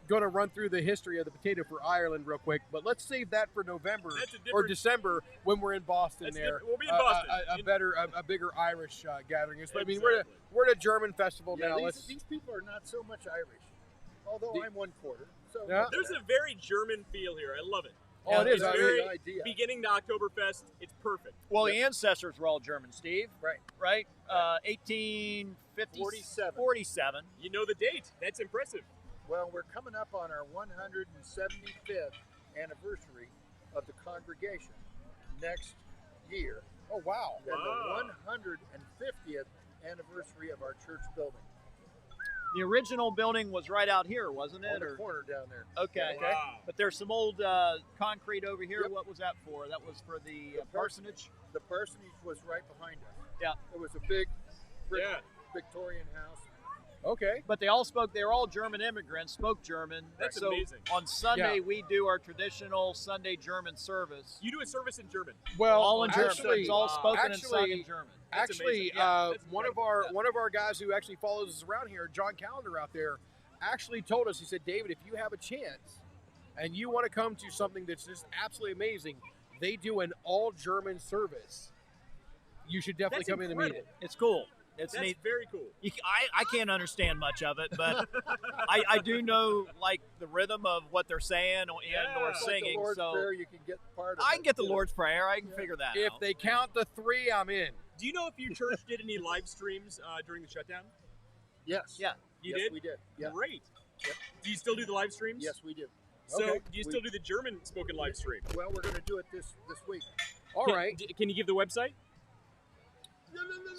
going to run through the history of the potato for Ireland real quick, but let's save that for November That's a different- or December when we're in Boston. That's there, different. We'll be in Boston. A bigger Irish gathering. I mean, Exactly. we're at a German festival Yeah, now. these people are not so much Irish, although I'm 1/4. So Yeah. There's a very German feel here. I love it. Oh, it is. It's I mean, very idea. beginning to Oktoberfest. It's perfect. Well, the ancestors were all German, Steve. Right. Right? 1847. 47. You know the date. That's impressive. Well, we're coming up on our 175th anniversary of the congregation next year. oh wow. And Wow. the 150th anniversary of our church building The original building was right out here, wasn't on it? the Or corner down there. okay. Wow. But there's some old concrete over here. Yep. What was that for? That was for the The parsonage. The parsonage was right behind us. Yeah. It was a big brick Yeah. Victorian house. Okay. But they all spoke. They were all German immigrants. Spoke German. That's so amazing. on Sunday Yeah. we do our traditional Sunday German service. You do a service in German. Well, All in German. actually, It's all spoken and sung actually- in German. That's Actually, amazing. Yeah, that's one of our guys who actually follows us around here, John Callender out there, actually told us. He said, "David, if you have a chance and you want to come to something that's just absolutely amazing, they do an all German service. You should definitely That's come in and meet it." incredible. It's cool. It's That's neat. very cool. I can't understand much of it, but I do know like the rhythm of what they're saying or Yeah. singing. Like the Lord's So Prayer, you can get part of I it. can get the you know. Lord's Prayer. I can figure that If out. they count to 3, I'm in. Do you know if your church did any live streams during the shutdown? Yes. Yeah. You Yes, did? we did. Yeah. Great. Yep. Do you still do the live streams? Yes, we did. So Okay. do you still do the German spoken live stream? Well, we're going to do it this week. All right. Can you give the website?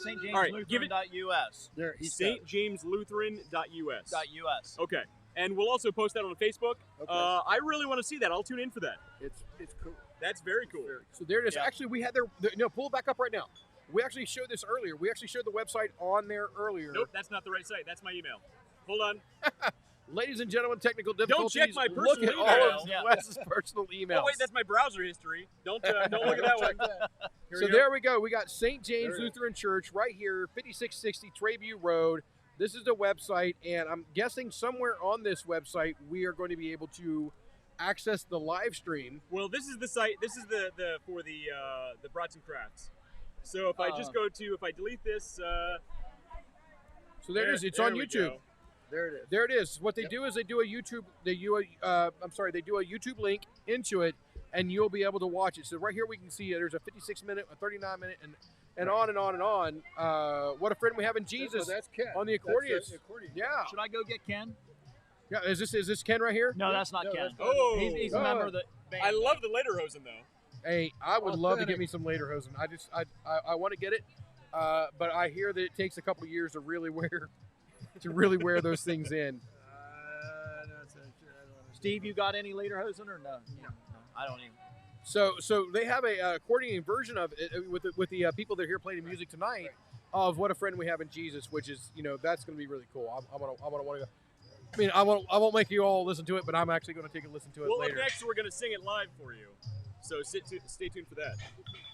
St. All right, give it- JamesLutheran.us. There, he's got it. stjameslutheran.us. .us. Okay. And we'll also post that on Facebook. Okay. I really want to see that. I'll tune in for that. It's cool. That's very cool. So there it is. Yeah. Actually, we had no, pull it back up right now. We actually showed this earlier. We actually showed the website on there earlier. Nope, that's not the right site. That's my email. Hold on. Ladies and gentlemen, technical difficulties. check my Look personal at all email. of Yeah. Wes's personal emails. Oh, wait, that's my browser history. Don't look at that one. Check that. Here So we go. there we go. We got St. James There it is. Lutheran Church right here, 5660 Trabue Road. This is the website, and I'm guessing somewhere on this website we are going to be able to access the live stream. Well, this is the site. This is the for the Brats and Crafts. So if I just go to, if I delete this, So there it is. It's on we YouTube. go. There it is. There it is. What they do is they do a YouTube. They do a. They do a YouTube link into it, and you'll be able to watch it. So right here we can see there's a 56-minute, a 39-minute, and on and on and on. What a friend we have in Jesus That's Ken. on the accordion. That's the accordion. Yeah. Should I go get Ken? Yeah. Is this Ken right here? No, that's not No, Ken. that's not- Oh, He's a member of the band. I love the lederhosen though. Hey, I would love to Authentic. get me some lederhosen. I want to get it, but I hear that it takes a couple years to really wear those things in. Not so sure. I don't wanna- Steve, you got any lederhosen or no? No, I don't even. So they have a accordion version of it with the people that are here playing music tonight of What a Friend We Have in Jesus, which is that's going to be really cool. I'm gonna want to go. I mean, I won't make you all listen to it, but I'm actually going to take a listen to it Well, later. up next we're gonna sing it live for you. So stay tuned for that.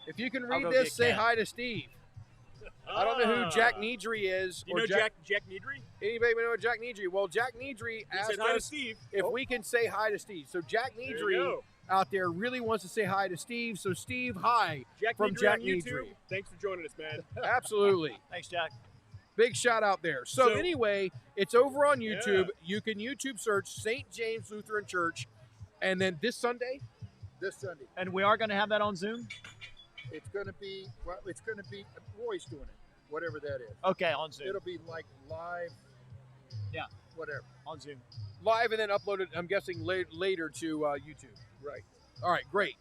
If you can I'll read go this, get say Ken. hi to Steve. I don't know who Jack Needry is. You know Jack Needry? Anybody know Jack Needry? Well, Jack Needry He asked said hi to us Steve. if we can say hi to Steve. So Jack There you Needry go. out there really wants to say hi to Steve. So Steve, hi. Jack From Needry Jack on YouTube. Needry. Thanks for joining us, man. Absolutely. Thanks, Jack. Big shout out there. So So- anyway, it's over on YouTube. You can YouTube search St. James Lutheran Church. And then this Sunday, This Sunday. And we are going to have that on Zoom? It's going to be, Roy's doing it, whatever that is. Okay, on Zoom. It'll be like live. Yeah. Whatever. On Zoom. live and then uploaded, I'm guessing, later to YouTube. Right. All right, great.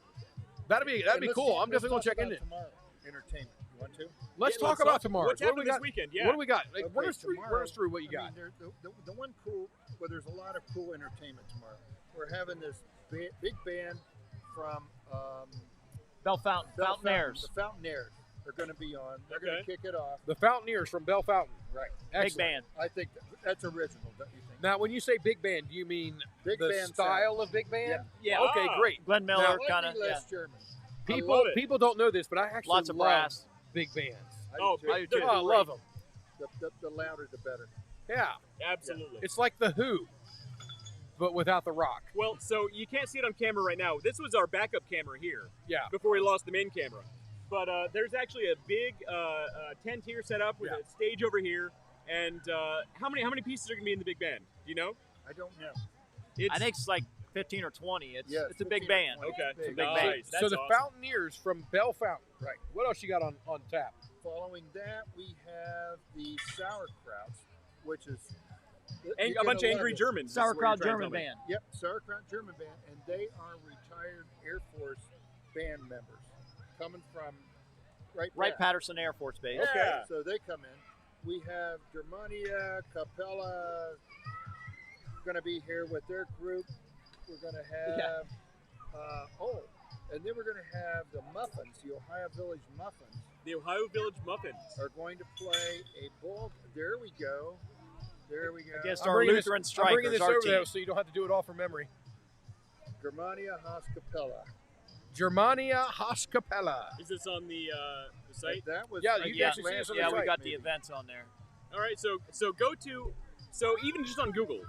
That'd be cool. I'm definitely going to check in it. Tomorrow. Entertainment. You want to? Let's Yeah, talk about tomorrow. What's What do we happening this got? weekend? Yeah. What do we got? Like, Okay, run us through what you I got. mean, the one cool, well, there's a lot of cool entertainment tomorrow. We're having this big band from Bell Fountain. Bell Fountainaires. The Fountainaires. They're going to be on. They're going to Okay. kick it off. The Fountainaires from Bell Fountain. Right. Big Excellent. band. I think that's original, don't you think? Now, when you say big band, do you mean Big the band style of big band? Yeah. Okay, Ah. great. Glenn Miller, Slightly kind of. Yeah. less German. I love it. People don't know this, but I actually Lots of love brass. big bands. Oh, do too. I do they're too. Oh, I great. love them. The louder, the better. Yeah, Absolutely. it's like the Who, but without the rock. Well, so you can't see it on camera right now. This was our backup camera here Yeah. before we lost the main camera. But there's actually a big tent here set up with Yeah. a stage over here. And how many pieces are going to be in the big band? Do you know? I don't know. It's, I think it's like 15 or 20. It's Yeah, it's a big 15 or band. 20. okay. It's a big nice. band. That's So the awesome. Fountainaires from Bell Fountain. Right. What else you got on tap? Following that, we have the Sauerkrauts, which is And you're a bunch of gonna angry love it. Germans. is what you're Sauerkraut trying to German tell me. band. Yep, Sauerkraut German band, and they are retired Air Force band members coming from Wright Pat. Patterson Air Force Base. Yeah. Okay, so they come in. We have Germania, Capella, going to be here with their group. We're going to have, and then we're going to have the Muffins, the Ohio Village Muffins, The Ohio Village Muffins. are going to play a ball. There we go. There we go. Against I'm our bringing Lutheran this, I'm bringing Strikers, this our over team. there so you don't have to do it all from memory. Germania Haas Capella. Germania Haas Capella. Is this on the site? That was Yeah, I you guess can actually see last us on the Yeah, week, we site, got the maybe. events on there. All right, so go to, so even just on Google,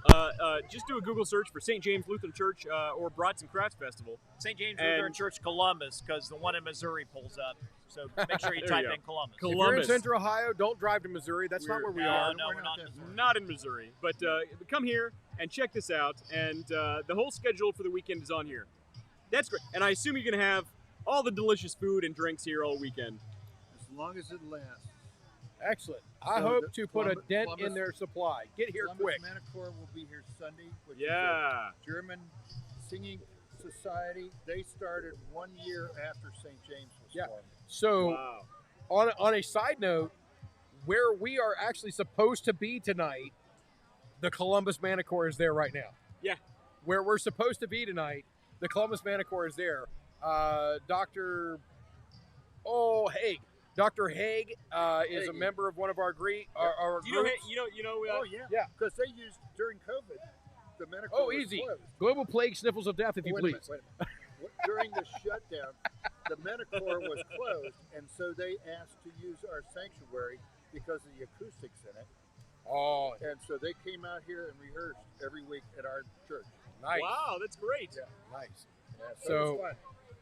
just do a Google search for St. James Lutheran Church or Brats Crafts Festival. St. James And- Lutheran Church Columbus, because the one in Missouri pulls up. So make sure you There type you go. in Columbus. If you're in Columbus. Central Ohio, don't drive to Missouri. That's not where we are. No, We're we're not not. that far. Not in Missouri, but come here and check this out. And the whole schedule for the weekend is on here. That's great. And I assume you're going to have all the delicious food and drinks here all weekend. As long as it lasts. Excellent. I So hope the to put a Columbus- dent in Columbus- their supply. Get here Columbus quick. Manticore will be here Sunday, which is Yeah. a German Singing Society. They started 1 year after St. James was Yeah. formed. So, Wow. on a side note, where we are actually supposed to be tonight, the Columbus Manticore is there right now. Yeah. Where we're supposed to be tonight, the Columbus Manticore is there. Dr. Haig. Dr. Haig is a Haig. member of one of our our Do you know? groups. Oh, yeah. Yeah. Because they used, during COVID, the Manticore Oh, was easy. closed. Global plague sniffles of death, if you Wait a please. minute, wait a minute. During the shutdown, the Manticore was closed, and so they asked to use our sanctuary because of the acoustics in it. Oh, And so they came out here and rehearsed every week at our church. Nice. Wow, that's great. Yeah. Nice. Yeah, so, So- it was fun.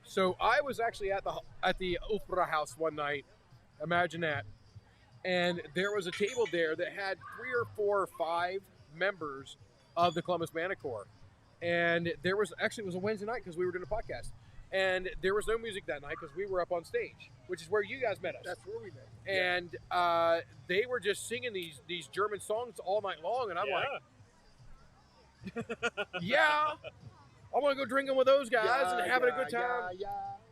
So I was actually at the Opera House one night. Imagine that. And there was a table there that had 3 or 4 or 5 members of the Columbus Manic Corps. And there was actually, it was a Wednesday night because we were doing a podcast. And there was no music that night because we were up on stage, which is where you guys met us. That's where we met. And they were just singing these German songs all night long. And I'm like, yeah, I want to go drinking with those guys and having a good time. Yeah.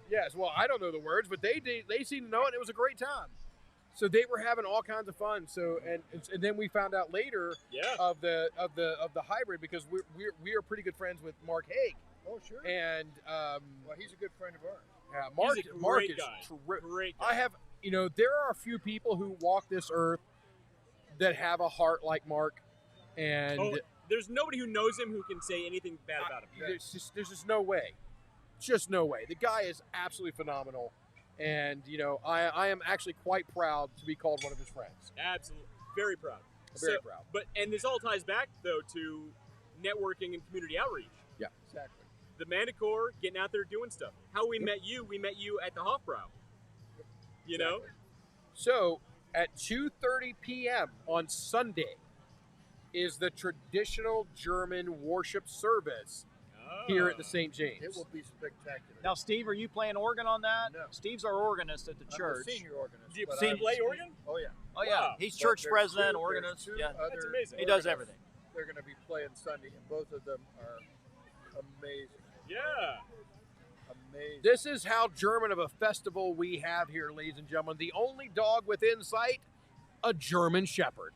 Yes, well, I don't know the words, but they seemed to know it. And it was a great time. So they were having all kinds of fun. So and then we found out later of the hybrid because we are pretty good friends with Mark Haig. Oh, sure. And Well, he's a good friend of ours. yeah, He's a Mark great is guy. terrific. Great guy. I have, there are a few people who walk this earth that have a heart like Mark, and Oh, there's nobody who knows him who can say anything bad about him. there's just no way. Just no way. The guy is absolutely phenomenal. And, I am actually quite proud to be called one of his friends. Absolutely. Very proud. Very proud. And this all ties back, though, to networking and community outreach. Yeah. Exactly. The Manic Corps getting out there doing stuff. How we met you at the Hofbrau. You know? So, at 2:30 p.m. on Sunday is the traditional German worship service here at the St. James. It will be spectacular. Now, Steve, are you playing organ on that? No. Steve's our organist at the I'm church. the senior organist. Do you but play I'm- organ? Oh, yeah. Oh yeah, Wow. he's But church there's president, two- organist. there's two Yeah, That's other amazing. he does organists everything. They're going to be playing Sunday, and both of them are amazing. Yeah. Amazing. This is how German of a festival we have here, ladies and gentlemen. The only dog within sight, a German Shepherd.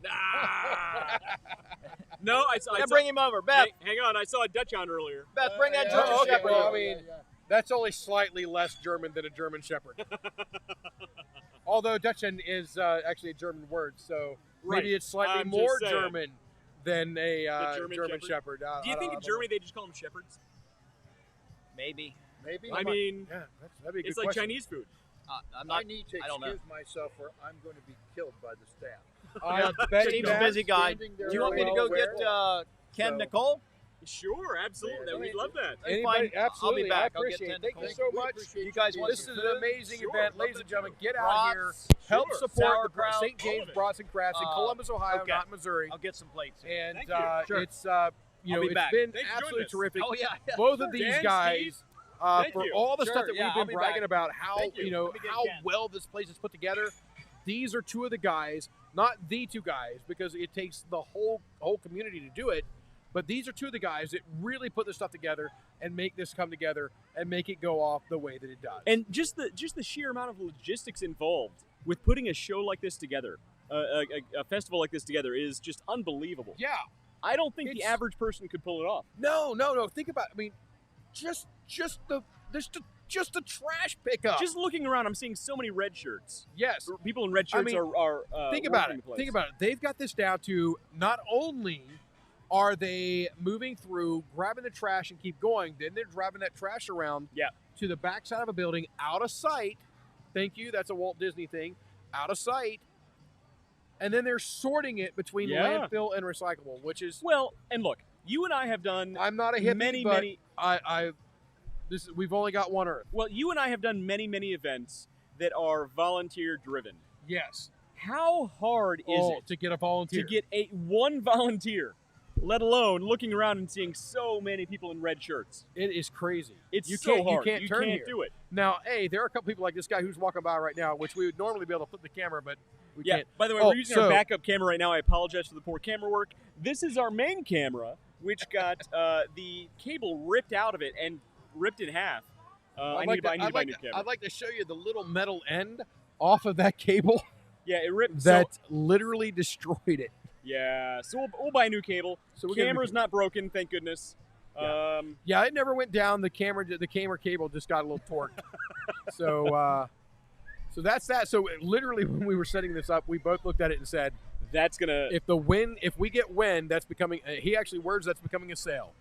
No, I saw. Yeah, bring him over, Beth. Hang on, I saw a Dutchhound earlier. Beth, bring that Yeah, German okay, Shepherd. well, over. I mean, That's only slightly less German than a German Shepherd. Although Dutchen is actually a German word, so Right. maybe it's slightly I'm more just saying. German than a German German Shepherd? Shepherd. I Do you think in don't know. Germany they just call them shepherds? Maybe. Maybe. I mean, Yeah, that'd be a good it's like question. Chinese food. I'm I not. need to I don't know. excuse myself, or I'm going to be killed by the staff. I bet Steve's you a busy guy. Standing Do there you want me to go well get Ken So- Nicole? Sure, absolutely. Yeah, We'd love that. Anybody, Fine. absolutely. I'll be back. I I'll get appreciate it. 10 Thank you Nicole's. so We much. appreciate You guys want This some is an food? amazing Sure, event, love ladies that and gentlemen. too. Get out here. Brats, Help Sure. support the Sauerkraut, St. James all of it. Brats and Crafts in Columbus, Ohio, okay. not Missouri. I'll get some plates. And Thank you. Sure. it's I'll be it's back. been Thanks for absolutely joining us. terrific. Oh yeah. Both of these Dan, guys, Steve, thank for you. all the Sure, stuff that yeah, we've I'll been be bragging back. about, how Thank you. Let me get how Ken. well this place is put together. These are two of the guys, not the two guys, because it takes the whole community to do it. But these are two of the guys that really put this stuff together and make this come together and make it go off the way that it does. And just the sheer amount of logistics involved with putting a show like this together, a festival like this together, is just unbelievable. yeah, I don't think the It's- average person could pull it off. no. Think about. I mean, just the trash pickup. Just looking around, I'm seeing so many red shirts. yes. People in red shirts mean, are Think about working it. the place. Think about it. They've got this down to not only are they moving through, grabbing the trash and keep going, then they're driving that trash around to the backside of a building, out of sight. Thank you. That's a Walt Disney thing. Out of sight. And then they're sorting it between Yeah. landfill and recyclable, which is, Well, and look, you and I have done I'm not a hippie, many, but many. we've only got one Earth. Well, you and I have done many events that are volunteer driven. Yes. How hard is it to get a volunteer? to get one volunteer, let alone looking around and seeing so many people in red shirts? It is crazy. It's you so can't, hard. You can't turn here. do it. Now, there are a couple people like this guy who's walking by right now, which we would normally be able to flip the camera, but we Yeah. can't. By the way, Oh, we're using so- our backup camera right now. I apologize for the poor camera work. This is our main camera, which got the cable ripped out of it and ripped in half. I need to buy a new camera. I'd like to show you the little metal end off of that cable Yeah, it ripped. that literally destroyed it. Yeah, so we'll buy a new cable. So we're gonna Camera's not broken, thank goodness. Yeah. Yeah, it never went down. The camera cable just got a little torqued. So that's that. So literally, when we were setting this up, we both looked at it and said, That's gonna. if we get wind, that's becoming. He actually words that's becoming a sail.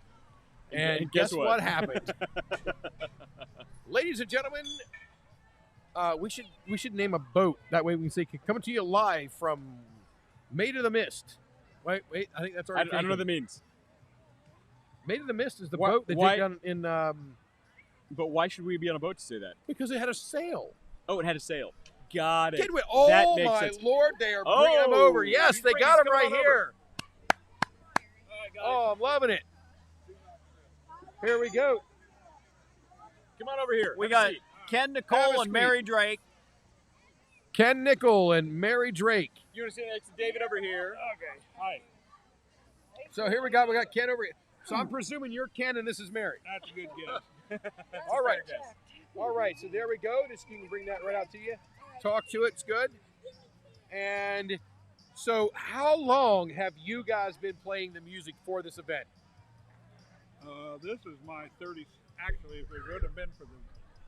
And guess what happened? Ladies and gentlemen, we should name a boat. That way we can say, coming to you live from Maid of the Mist. Wait, I think that's I already don't know what that taken. means. Maid of the Mist is the Why- boat they why- did down in But why should we be on a boat to say that? because it had a sail. Oh, it had a sail. Got it. Did we? That Oh makes my sense. Lord, they are bringing him Oh, over. Yes, he's they bringing- got he's him right coming on here. got Oh, I'm loving it. Here we go. Come on over here. We Have a got seat. Ken Have Nicole a and Mary Drake. Ken Nickel and Mary Drake. You want to sit next to David over here? Okay. Hi. So here we got Ken over here. So I'm presuming you're Ken and this is Mary. That's a good guess. All right. All right, so there we go. Just you can bring that right out to you. Talk to it. It's good. And so how long have you guys been playing the music for this event? This is my 30. Actually, if it would have been for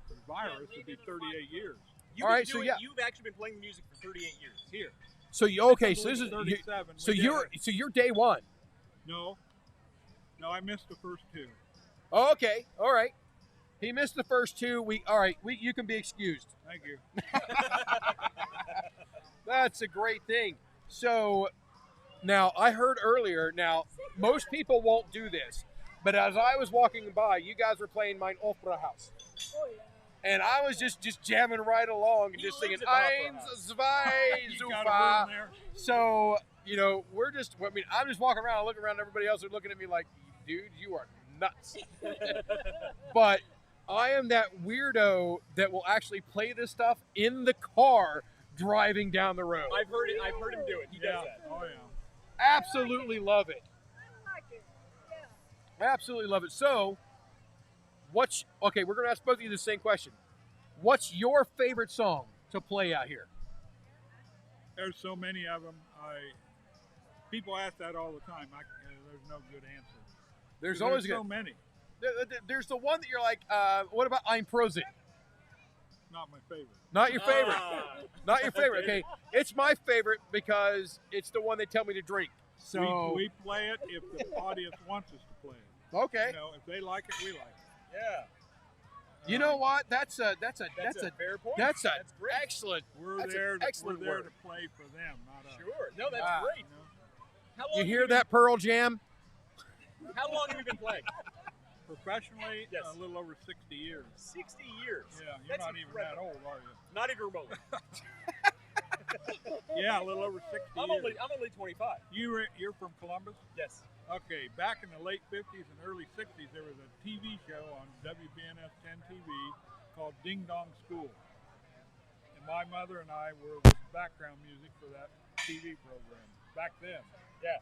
the virus, it'd be 38 years. You've All right, been so doing, yeah. You've actually been playing music for 38 years. Here. So you okay? So this is 37. so We did you're it. so you're day one. No, I missed the first two. Oh, okay, all right. He missed the first two. You can be excused. Thank you. That's a great thing. So now I heard earlier. Now most people won't do this, but as I was walking by, you guys were playing Mein Opera House. And I was just jamming right along and He just singing lives at the Opera Eins, zwei, You got super. a room there? So, I'm just walking around, looking around, everybody else are looking at me like, dude, you are nuts. But I am that weirdo that will actually play this stuff in the car driving down the road. I've heard it. I've heard him do it. He does that. Oh yeah. Absolutely love it. I like it. Yeah. Absolutely love it. So, okay, we're going to ask both of you the same question. What's your favorite song to play out here? There's so many of them. People ask that all the time. There's no good answer. There's always so many. There's the one that you're like, what about Ein Prosit? Not my favorite. Not your favorite. Ah. Not your favorite. Okay, it's my favorite because it's the one they tell me to drink. So We play it if the audience wants us to play it. okay, You know, if they like it, we like it. Yeah. you know what? That's a That's a fair point. that's great. excellent. We're That's an there. excellent we're there word. to play for them, not us. Sure. No, that's Wow. great. You know? How long You have hear been- that, Pearl Jam? How long have you been playing? Professionally, Yes. a little over 60 years. 60 years. Yeah, you're That's not even that incredible. old, are you? Not even remotely. Yeah, a little over 60 I'm years. only 25. You're from Columbus? Yes. Okay, back in the late 50s and early 60s, there was a TV show on WBNS 10 TV called Ding Dong School. And my mother and I were the background music for that TV program back then. Yeah.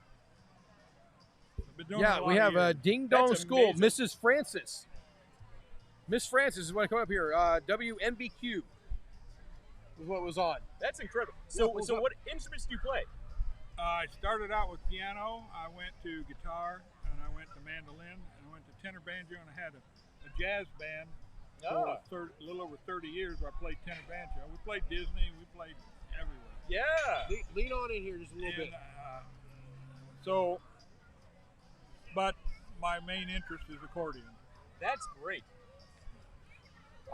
I've been doing it Yeah, a we lot have of a years. Ding Dong That's School. amazing. Mrs. Francis. Miss Francis is what I come up here. WNBQ was what was on. That's incredible. Yeah, So, what's so up? what instruments do you play? I started out with piano. I went to guitar, and I went to mandolin, and I went to tenor banjo, and I had a jazz band Ah. for a little over 30 years where I played tenor banjo. We played Disney. We played everywhere. Yeah. Lean on in here just a little bit. So, but my main interest is accordion. That's great.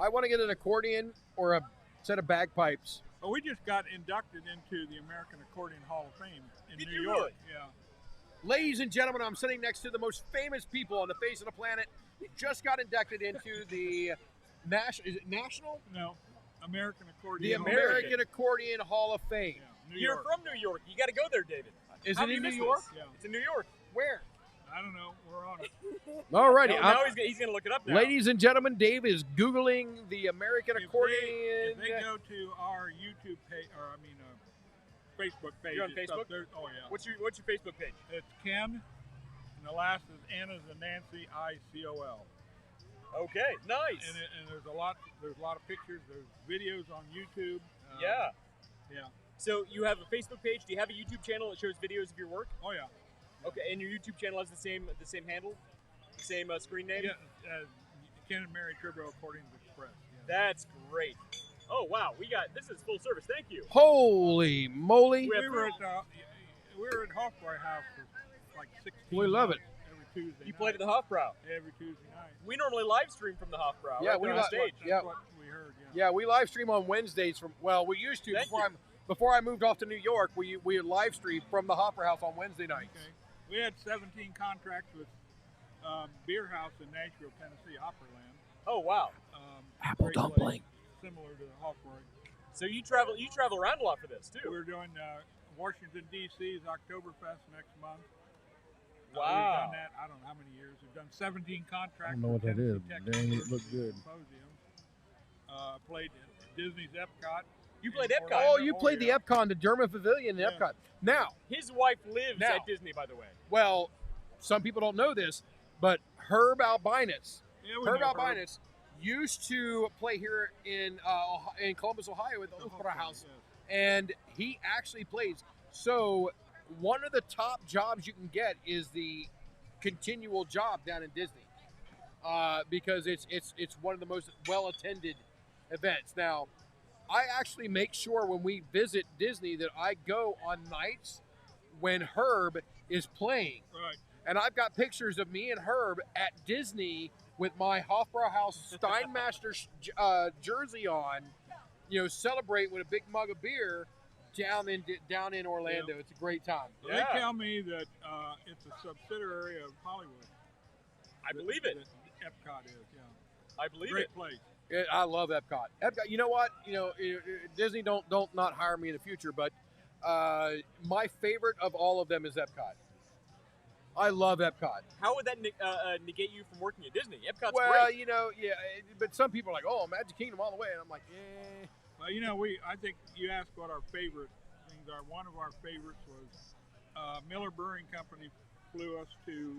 I want to get an accordion or a set of bagpipes. Oh, we just got inducted into the American Accordion Hall of Fame in Did New you York. really? Yeah. Ladies and gentlemen, I'm sitting next to the most famous people on the face of the planet. He just got inducted into the National? No, American Accordion. The Hall of American Fame. Accordion Hall of Fame. Yeah, New You're York. from New York. You got to go there, David. Is How it do you in New miss York? this? Yeah. It's in New York. Where? I don't know. We're on it. Alrighty. No, now he's going to look it up now. Ladies and gentlemen, Dave is Googling the American If Accordion. they go to our YouTube page, or Facebook page. You're on it's up Facebook? there. Oh yeah. What's your Facebook page? It's Ken, and the last is N as in Nancy, ICOL. Okay, nice. And there's a lot of pictures. There's videos on YouTube. Yeah. Yeah. So you have a Facebook page. Do you have a YouTube channel that shows videos of your work? Oh yeah. Okay, and your YouTube channel has the same handle, the same screen name. Yeah. Ken and Mary Trabue Accordions Express. Yeah. That's great. Oh wow, this is full service. Thank you. Holy moly. We have We were at Hofbräu House for like 16 We love months every Tuesday You night. played at the Hofbrau. Every Tuesday night. We normally live stream from the Hofbrau. Yeah, right we there li- on stage. Yeah. That's what we heard. Yeah. Yeah, we live stream on Wednesdays we used to Thank before I moved off to New York. We live stream from the Hopper House on Wednesday nights. Okay. We had 17 contracts with beer house in Nashville, Tennessee, Opryland. Oh wow! Apple Great dumpling. place, similar to the Hofburg. So you travel around a lot for this too. We're doing Washington D.C.'s Oktoberfest next month. Wow. We've done that. I don't know how many years. We've done 17 contracts. I don't know what that is. Dang, it looked good. Played at Disney's Epcot. You played in Epcot? Orlando. Oh, you played the Epcon, the German Pavilion in Yeah. Epcot. Now, His wife lives Now. at Disney, by the way. well, some people don't know this, but Herb Albinus, Yeah, we Herb know Albinus used to play here in Columbus, Ohio at the The Opera Hofburg, House, yes. and he actually plays. So one of the top jobs you can get is the continual job down in Disney, because it's one of the most well attended events. Now, I actually make sure when we visit Disney that I go on nights when Herb is playing. Right. And I've got pictures of me and Herb at Disney with my Hofbrauhaus Steinmaster jersey on, celebrate with a big mug of beer down in Orlando. Yeah. It's a great time. Well, Yeah. They tell me that it's a subsidiary of Hollywood. I believe it. That Epcot is, yeah. I believe Great it. place. I love Epcot. Epcot. You know what? Disney don't not hire me in the future, but my favorite of all of them is Epcot. I love Epcot. How would that negate you from working at Disney? Epcot's Well, great. but some people are like, "Oh, Magic Kingdom all the way," and I'm like, "Eh." Well, I think you asked what our favorite things are. One of our favorites was Miller Brewing Company flew us to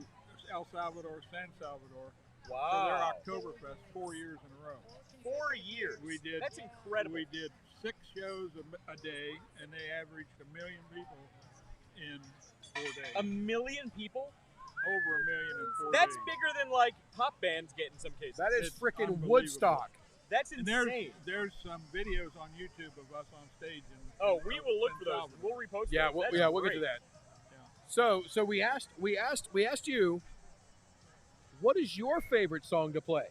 El Salvador, San Salvador, Wow. for their Oktoberfest 4 years in a row. 4 years. We did. That's incredible. We did 6 shows a day, and they averaged 1 million people in 4 days. 1 million people? Over 1 million in 4 That's days. bigger than like pop bands get in some cases. That is It's freaking unbelievable. Woodstock. That's And insane. there's some videos on YouTube of us on stage. Oh, we will look in for those. Salvador. We'll repost Yeah, those. That's we'll get to great. that. Yeah. So we asked you, what is your favorite song to play?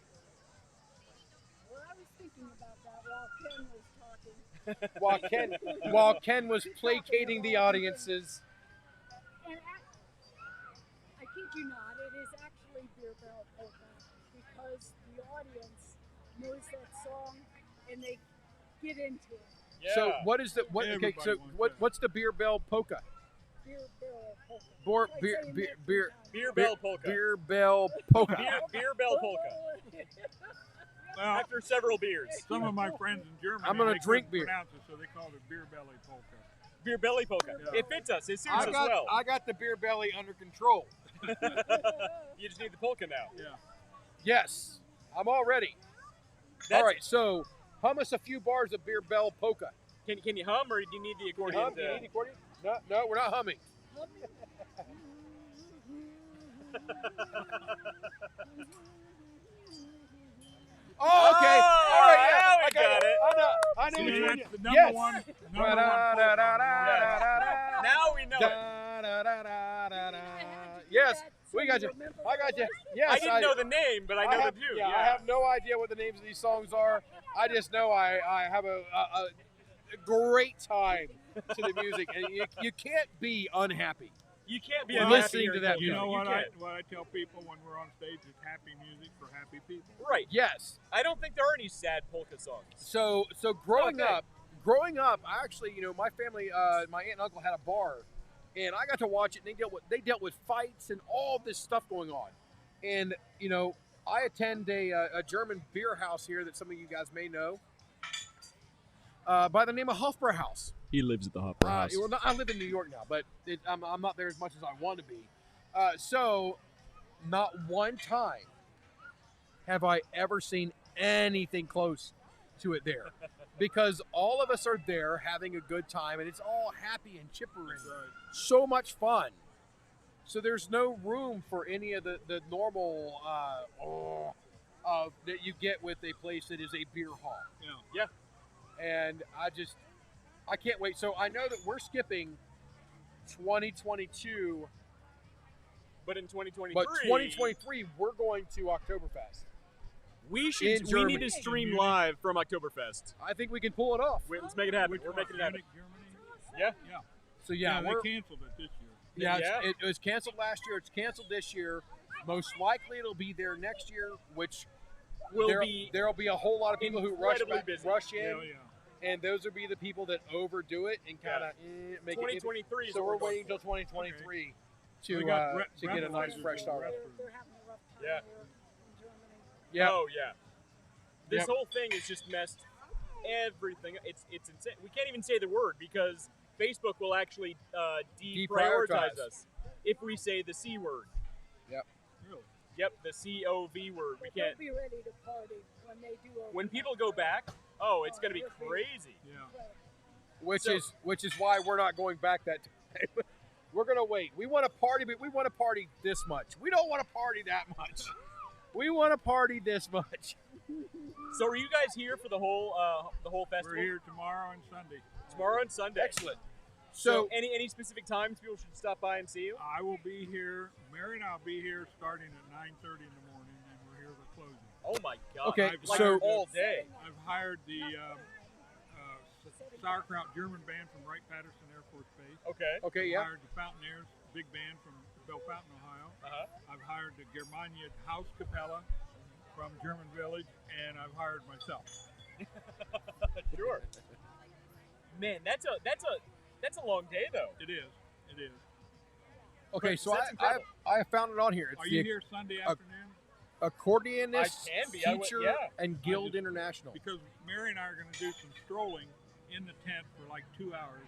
Well, I was thinking about that while Ken was talking. While Ken was placating the audiences. And I kid you not, it is actually Beer Barrel Polka because the audience knows that song and they get into it. Yeah. So what is the what? Okay, Everybody so wants that. what's the beer bell polka? Beer Barrel Polka. Beer Like beer saying beer that beer 3 times. Beer Bell Polka. beer bell polka. Beer Bell Polka. Well, After several beers. some of my friends in Germany, I'm gonna they drink couldn't beer. pronounce it, so they called it beer belly polka. Beer Belly Polka. Yeah. It fits us. It suits I us got well. I got the beer belly under control. You just need the polka now. Yeah. Yes, I'm all ready. That's, All right, so hum us a few bars of beer bell polka. Can you hum or do you need the accordion? Hum? Do you need the accordion? No, we're not humming. Oh, okay. Oh, All right, yeah. now we I got it. I know See, which one. that's the number Yes. one. Number one Da-da-da-da-da-da-da. Now we know it. Da-da-da-da-da-da. Yes, we got you. I got you. Yes, I didn't know the name, but I know have, the tune. yeah, I have no idea what the names of these songs are. I just know I have a great time to the music, and you can't be unhappy. You can't be Well, unhappy listening hearing to that polka. You know what can't. I tell people when we're on stage is happy music for happy people. Right. Yes. I don't think there are any sad polka songs. So growing Okay. up, I actually, my family, my aunt and uncle had a bar, and I got to watch it. And they dealt with fights and all this stuff going on, and I attend a German beer house here that some of you guys may know, by the name of Hofbrauhaus. He lives at the Hopper I live in New York now, but I'm not there as much as I want to be. So, not one time have I ever seen anything close to it there, because all of us are there having a good time, and it's all happy and chipper and so much fun. So there's no room for any of the normal that you get with a place that is a beer hall. Yeah. And I can't wait. So I know that we're skipping 2022, But in 2023, but 2023 we're going to Oktoberfest. we in need Germany. to stream live from Oktoberfest. I think we can pull it off. Wait, let's make it happen. Which We're one? making it happen. Munich, Germany? Yeah. Yeah. So yeah, they we're, canceled it this year. yeah, Yeah. it was canceled last year. It's canceled this year. Most likely it'll be there next year, which there'll be a whole lot of people who rush in, and those will be the people that overdo it and kind of make 2023 it. is So what we're we're waiting until 2023 We to got get a nice fresh start. They're having a rough time Yeah. here in Germany. Yeah. Oh yeah. This Yep. whole thing has just messed everything. It's insane. We can't even say the word because Facebook will actually deprioritize us if we say the C word. Yep. Really? Yep, the COV word. We But they'll can't. be ready to party when they do open When up. people go back, oh, it's gonna be crazy. Yeah. Which is why we're not going back that time. We're gonna wait. We want to party, but we want to party this much. We don't want to party that much. We want to party this much. So are you guys here for the whole festival? We're here tomorrow and Sunday. Tomorrow and Sunday. Excellent. So any specific times people should stop by and see you? I will be here. Mary and I'll be here starting at 9:30 in the morning, and we're here for closing. Oh my God! Okay, like so- all day. I've hired the sauerkraut German band from Wright-Patterson Air Force Base. Okay. Okay, I've yeah. hired the Fountainairs big band from Bellefontaine, Ohio. Uh-huh. I've hired the Germania House Capella from German Village, and I've hired myself. Sure. Man, that's a long day though. It is. It is. Okay, so That's I incredible. found it on here. It's Are the you here Sunday afternoon? accordionist I can be. I would- teacher yeah. and guild international. Because Mary and I are going to do some strolling in the tent for like 2 hours,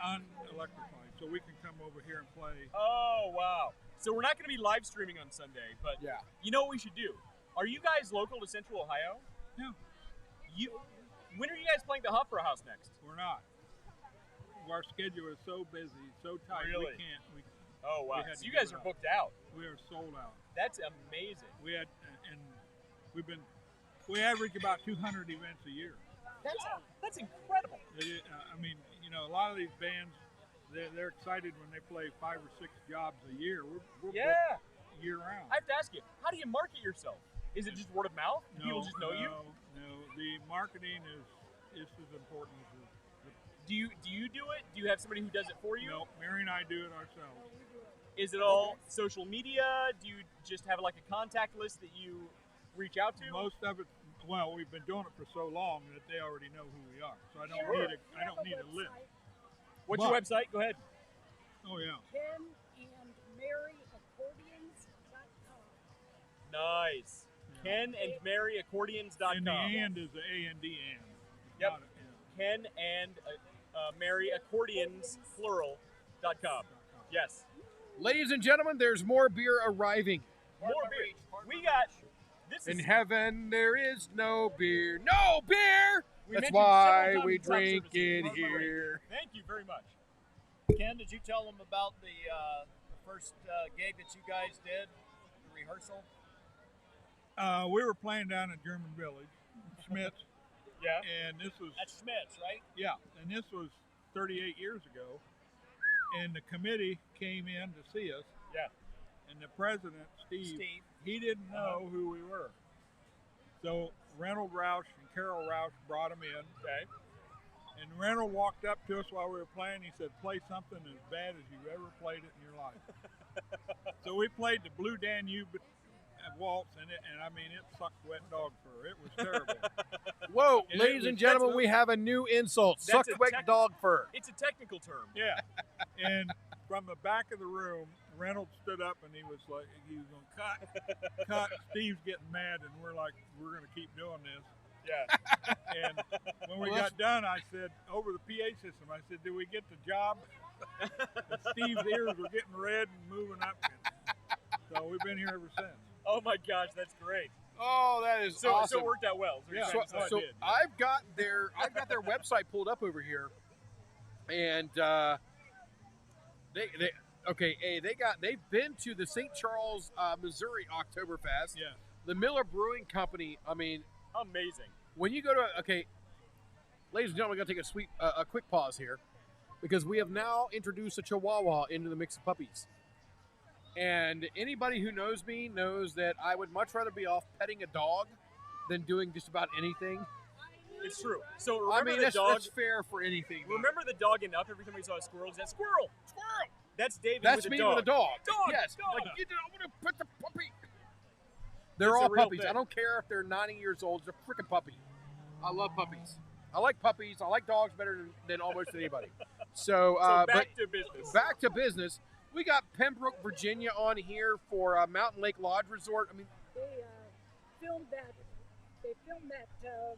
unelectrified, so we can come over here and play. Oh wow! So we're not going to be live streaming on Sunday, but Yeah. you know what we should do? Are you guys local to Central Ohio? No, When are you guys playing the Hofbräu House next? we're not. Our schedule is so busy, so tight. Really? We can't. Oh wow! We had So to you give guys it are up. booked out. We are sold out. That's amazing. We had, and we average about 200 events a year. That's incredible. I mean, a lot of these bands, they're excited when they play 5 or 6 jobs a year. We're Yeah. booked year round. I have to ask you, how do you market yourself? Is it just word of mouth? Do people just know you? No. The marketing is as important as Do you do it? Do you have somebody who does it for you? No, Mary and I do it ourselves. Is it all social media? Do you just have like a contact list that you reach out to? Most of it, well, we've been doing it for so long that they already know who we are. So I don't Sure. need a list. What's your website? Go ahead. Oh yeah. Ken and Mary accordions.com. Nice. Yeah. Ken and Mary accordions.com. And the and is the A-N-D and. It's Yep. not a- Ken and Mary accordions plural.com. Yes. Ladies and gentlemen, there's more beer arriving. More beer. We got this In is heaven, there is no beer. No beer! we That's mentioned why several we times in drink top services. it Mark Murray. here. Thank you very much. Ken, did you tell them about the first gig that you guys did, the rehearsal? We were playing down at German Village, Schmitz, Yeah. and this was That's Schmitz, right? and this was 38 years ago. And the committee came in to see us. Yeah. And the president, Steve, he didn't know who we were. So Reynold Roush and Carol Roush brought him in. Okay. And Reynold walked up to us while we were playing. He said, "Play something as bad as you've ever played it in your life." So we played the Blue Danube waltz, and I mean, it sucked wet dog fur. It was terrible. Whoa, And ladies it and was- gentlemen, that's we have a new insult. That's Suck a wet tech- dog fur. It's a technical term. Yeah. And from the back of the room, Reynolds stood up and he was like, he was going to cut. Steve's getting mad, and we're like, we're going to keep doing this. Yeah. And when we got done, I said, over the PA system, I said, did we get the job? And Steve's ears were getting red and moving up. So we've been here ever since. Oh my gosh, that's great. Oh, that is So awesome. it worked out well. Yeah. So, I so did, yeah. I've got their website pulled up over here, and they've been to the St. Charles, Missouri Oktoberfest. Yeah. The Miller Brewing Company. I mean, Amazing. when you go to ladies and gentlemen, we're gonna take a quick pause here because we have now introduced a Chihuahua into the mix of puppies. And anybody who knows me knows that I would much rather be off petting a dog than doing just about anything. It's true. So I remember mean, the that's, dog. that's fair for anything. Remember the dog getting up every time we saw a squirrel? Is that squirrel? Squirrel. That's David That's with me a dog. with a dog. Dog, Yes. dog. Like, I want to put the puppy. They're It's a all real puppies. thing. I don't care if they're 90 years old. They're a freaking puppy. I love puppies. I like puppies. I like dogs better than almost anybody. So, So but back to business. back to business. We got Pembroke, Virginia on here for Mountain Lake Lodge Resort. I mean, They filmed that. They filmed that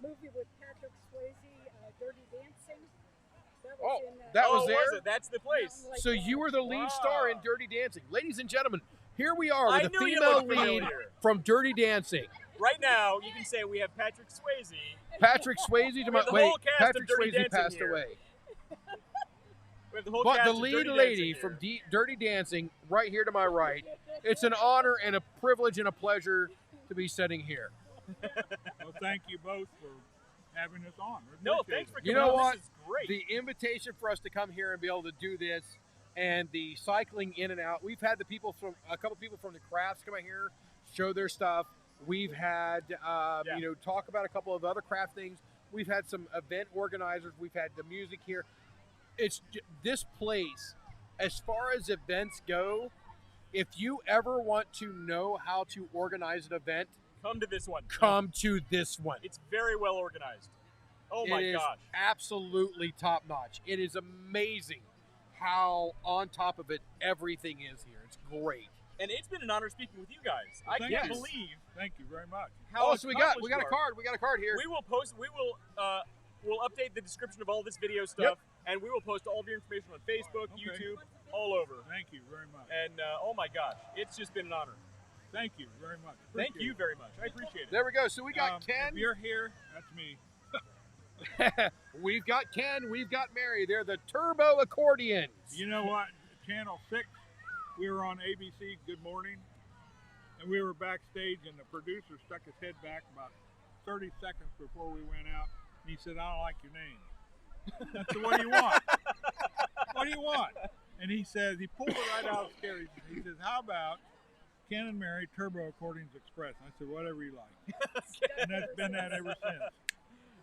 movie with Patrick Swayze, Dirty Dancing. That was in, that oh, was there? it? That's the place. Mountain Lake So you were the lead star in Wow. Dirty Dancing. Ladies and gentlemen, here we are I with a knew you female looked lead familiar. from Dirty Dancing. Right now, you can say we have Patrick Swayze. Patrick Swayze to We my have the wait. whole cast of Patrick Dirty Swayze Dancing passed here. away. We have the whole But cast the of lead Dirty lady Dancing from here. Dirty Dancing, right here to my right. It's an honor and a privilege and a pleasure to be sitting here. Well, thank you both for having us on. We No, appreciate thanks for it. coming You know on. what? This is great. The invitation for us to come here and be able to do this, and the cycling in and out. We've had a couple people from the crafts come out here, show their stuff. We've had talk about a couple of other craft things. We've had some event organizers. We've had the music here. This place, as far as events go, if you ever want to know how to organize an event, Come to this one. come to this one. It's very well organized. Oh my It is gosh. absolutely top notch. It is amazing how on top of it everything is here. It's great. And it's been an honor speaking with you guys. Well, I thank can't you. believe Thank you very much. how So we got accomplished a you are. card. We got a card here. We will post. We'll update the description of all this video stuff, and we will post all of your information on Facebook, Okay. YouTube, all over. Thank you very much. And oh my gosh, it's just been an honor. Thank you very much. Thank Appreciate you it. very much. I appreciate it. There we go. So we got If Ken. you're here, that's me. We've got Ken. We've got Mary. They're the Turbo Accordions. You know what? Channel 6, we were on ABC Good Morning, and we were backstage, and the producer stuck his head back about 30 seconds before we went out, and he said, I don't like your name. I said, what do you want? What do you want? And he says, he pulled it right out of scary. He says, how about Ken and Mary Turbo Accordions Express? And I said, whatever you like. And that's been that ever since.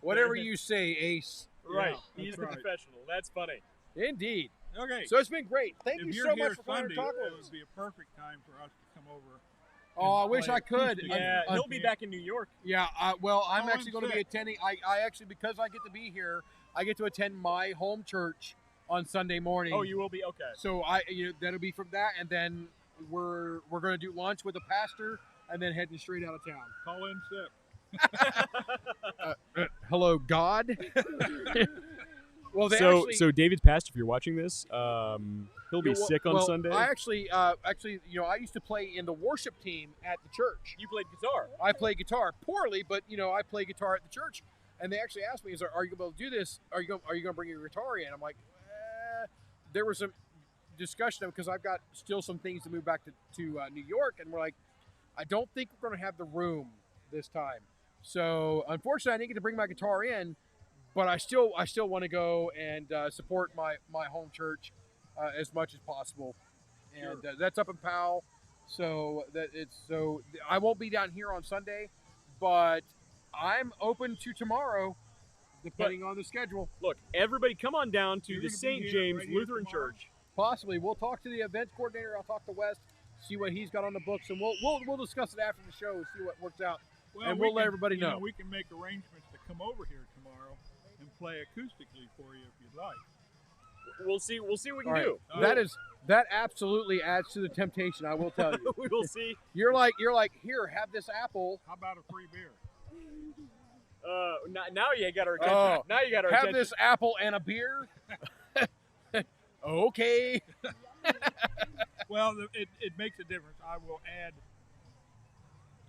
Whatever you say, Ace. Right. Yeah, He's that's the right. professional. That's funny. Indeed. Okay. So it's been great. Thank if you you're so here much for coming Sunday, to talk it with us. would be a perfect time for us to come over. Oh, I wish play I could. acoustic. Yeah, Un- he'll be back in New York. Yeah, well, I'm Oh, actually I'm going to be sick. attending. I actually, because I get to be here, I get to attend my home church on Sunday morning. Oh, you will be okay. So that'll be from that, and then we're going to do lunch with the pastor, and then heading straight out of town. Call in sick. Hello, God. Well, they So, actually, so David's pastor, if you're watching this, he'll be sick on well, Sunday. I actually, I used to play in the worship team at the church. You played guitar. I play guitar poorly, but I play guitar at the church. And they actually asked me, "Are you able to do this? Are you going to bring your guitar in?" I'm like, there was some discussion because I've got still some things to move back to New York, and we're like, I don't think we're going to have the room this time. So unfortunately, I didn't get to bring my guitar in, but I still want to go and support my home church as much as possible, and that's up in Powell. So I won't be down here on Sunday, but I'm open to tomorrow, depending on the schedule. Look, everybody, come on down to You're the gonna be St. here James right here Lutheran tomorrow? Church. Possibly, we'll talk to the events coordinator. I'll talk to West, see what he's got on the books, and we'll discuss it after the show and see what works out. And we'll let everybody you know. We can make arrangements to come over here tomorrow and play acoustically for you if you'd like. We'll see. We'll see what we All can right. do. That absolutely adds to the temptation. I will tell you. We will see. You're like here, have this apple. How about a free beer? Now you got our attention. Oh, Now you got our have attention. this apple and a beer. Okay. Well, it makes a difference. I will add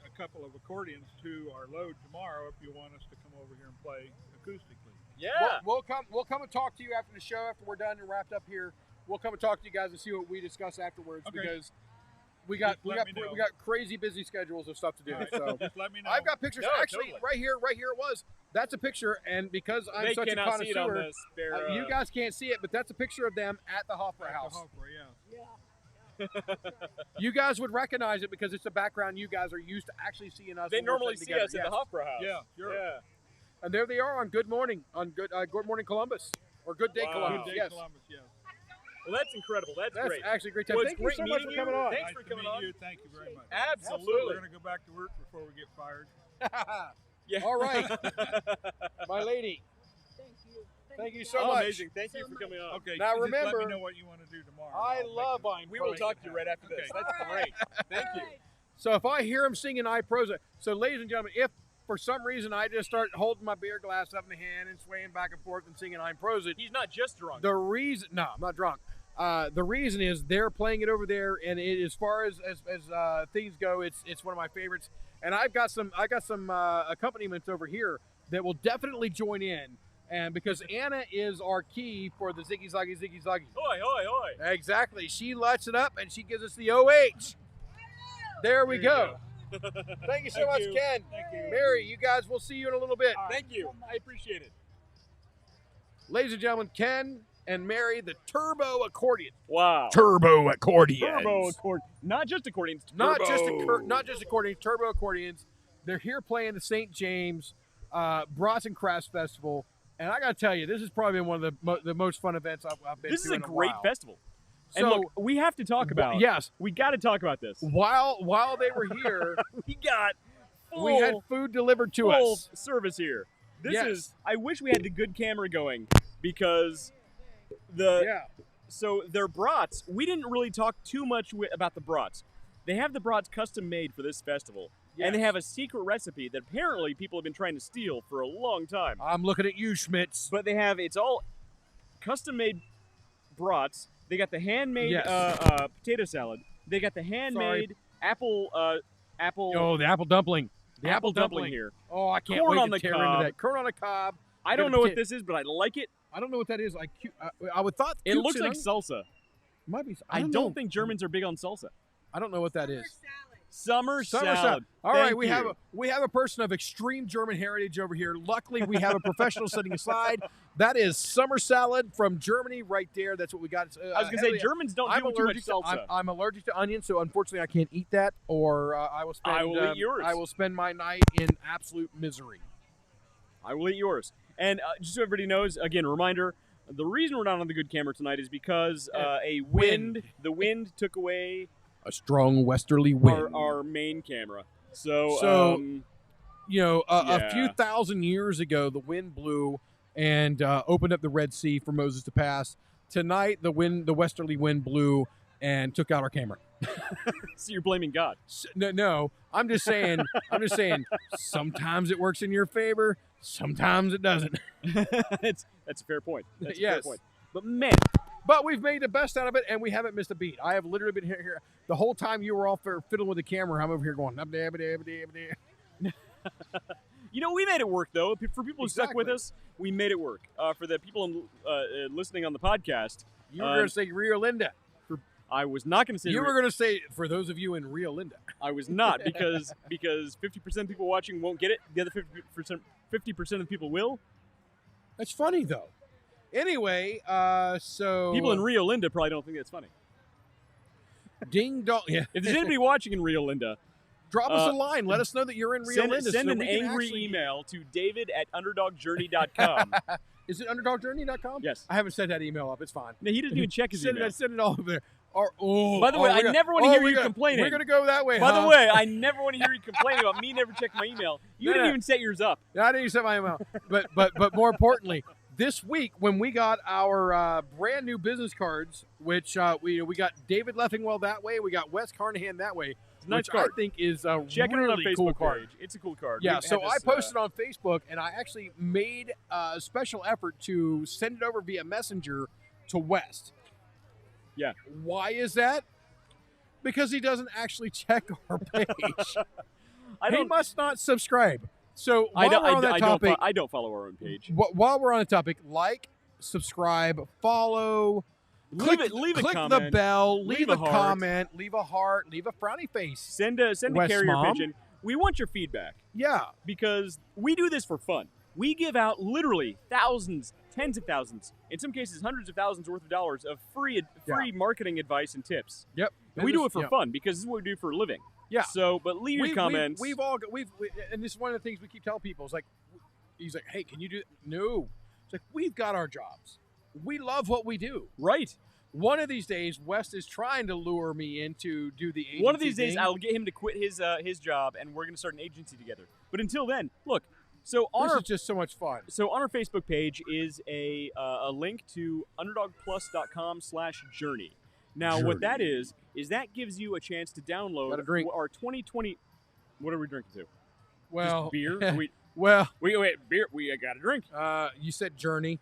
a couple of accordions to our load tomorrow if you want us to come over here and play acoustically. Yeah. We'll come and talk to you after the show, after we're done and wrapped up here. We'll come and talk to you guys and see what we discuss afterwards, Okay. because we got let me know. crazy busy schedules of stuff to do. All right, So just let me know. I've got pictures. No, Actually, totally. right here it was. That's a picture, and because I'm They such a cannot see it on connoisseur, this. They're, you guys can't see it, but that's a picture of them at the Hoffer At House. the Hoffer, yeah. Yeah. You guys would recognize it because it's the background you guys are used to actually seeing us. They when we're normally sitting see together. us at Yes. the Hofbräu House. Yeah, sure. Yeah. And there they are on Good Morning, on Good Morning Columbus, or Good Day Wow. Columbus. Good day, Yes. Columbus, yes. Well, that's incredible. That's great. actually a great time. Well, it's Thank you great so much meeting for you. coming on. Thanks Nice for to coming meet on. you. Thank you very much. Absolutely. We're going to go back to work before we get fired. Yeah. All right, my lady. Thank you. so Oh, much. amazing. Thank you for coming on. Okay. Now just let remember, me know what you want to do tomorrow. I I'll make love it. I'm We will talk to you right after this. Okay. That's great. Thank you. So if I hear him singing I Proza, so ladies and gentlemen, if for some reason I just start holding my beer glass up in the hand and swaying back and forth and singing I'm Proza, He's not just drunk. the reason, no, I'm not drunk. The reason is they're playing it over there, and it, as far as things go, it's one of my favorites. And I got some accompaniments over here that will definitely join in, and because Anna is our key for the Ziggy Zaggy Ziggy Zaggy. Hoi, hoi, hoi. Exactly, she lights it up and she gives us the OH. There we go. Thank you so much, you. Ken. Thank you. Mary, you guys, we'll see you in a little bit. Thank you. I appreciate it. Ladies and gentlemen, Ken and Mary, the turbo accordion. Wow. Turbo accordions. Turbo accordion. Not just accordions. Not turbo. just accordions, turbo accordions. They're here playing the St. James Brats Crafts Festival, and I got to tell you, this has probably been one of the most fun events I've been to. This is a in great while. festival. So, And look, we have to talk about. yes, We got to talk about this. while they were here, We got. we had full- food delivered to full us. service here. This Yes. is. I wish we had the good camera going because the. Yeah. So their brats, we didn't really talk too much about the brats. They have the brats custom made for this festival, and they Yes. have a secret recipe that apparently people have been trying to steal for a long time. I'm looking at you, Schmitz. But they have it's all custom made brats. They got the handmade Yes. potato salad. They got the handmade apple. Oh, the apple dumpling. The apple dumpling here. Oh, I can't Corn wait on to the tear cob. into that. Corn on the cob. I don't Gonna know what ta- this is, but I like it. I don't know what that is. I would thought It looks cukes like and salsa. might be. I know. don't think Germans are big on salsa. I don't know what that is. Summer Summer salad. All right, Thank we you. have a person of extreme German heritage over here. Luckily, we have a professional sitting aside. That is summer salad from Germany, right there. That's what we got. I was gonna say Germans don't do too much salsa. I'm allergic to onions, so unfortunately, I can't eat that. Or I will spend. I will eat yours. I will spend my night in absolute misery. I will eat yours. And just so everybody knows, again, reminder: the reason we're not on the good camera tonight is because a wind. The wind took away A strong westerly wind. our main camera. So You know, a few Yeah. thousand years ago, the wind blew and opened up the Red Sea for Moses to pass. Tonight, the westerly wind blew and took out our camera. so you're blaming God. No, I'm just saying. Sometimes it works in your favor. Sometimes it doesn't. That's a fair point. That's a Yes. fair point. But man, But we've made the best out of it, and we haven't missed a beat. I have literally been here the whole time you were all fiddling with the camera. I'm over here going. you know, we made it work though. For people who stuck with Exactly. us, we made it work. For the people listening on the podcast, You were going to say Rio Linda. I was not going to say You were going to say, for those of you in Rio Linda. I was not because 50% of people watching won't get it. The other 50% of the people will. That's funny, though. Anyway, so... People in Rio Linda probably don't think that's funny. Ding dong. Yeah. If there's anybody watching in Rio Linda, Drop us a line. Let us know that you're in Rio Linda. send so an we can angry actually- email to david@underdogjourney.com. Is it underdogjourney.com? Yes. I haven't set that email up. It's fine. No, he doesn't even check his email. Send it all over there. By By the way, I never want to hear you complaining. We're going to go that way, By huh? the way, I never want to hear you complain about me never checking my email. You No, didn't no. even set yours up. I didn't set my email. But more importantly, this week when we got our brand new business cards, which we got David Leffingwell that way, we got Wes Carnahan that way, It's a nice which card. I think is a Check it on our really Facebook cool card. page. It's a cool card. Yeah, We so had I this, posted on Facebook, and I actually made a special effort to send it over via Messenger to West. Yeah. Why is that? Because he doesn't actually check our page. I He don't. must not subscribe. So I while don't. we're on that topic, I don't follow our own page. while we're on the topic, like, subscribe, follow, Leave a click comment. the bell, leave a a heart. comment, leave a heart, leave a frowny face. Send a Wes carrier Mom. pigeon. We want your feedback Yeah. because we do this for fun. We give out literally thousands, tens of thousands, in some cases hundreds of thousands worth of dollars of free marketing advice and tips. Yep. And we do it for Yeah. fun because this is what we do for a living. Yeah. So, but leave your comments. We've and this is one of the things we keep telling people. It's like, he's like, hey, can you do? No. It's like we've got our jobs. We love what we do. Right. One of these days, West is trying to lure me into do the agency One of these days, thing. I'll get him to quit his job, and we're going to start an agency together. But until then, look. So on This our is just so much fun. So on our Facebook page is a link to underdogplus.com/journey. Now, what that is that gives you a chance to download Gotta drink. our 2020. What are we drinking to? Well, Just beer? well, Wait, beer. We got to drink. you said Journey.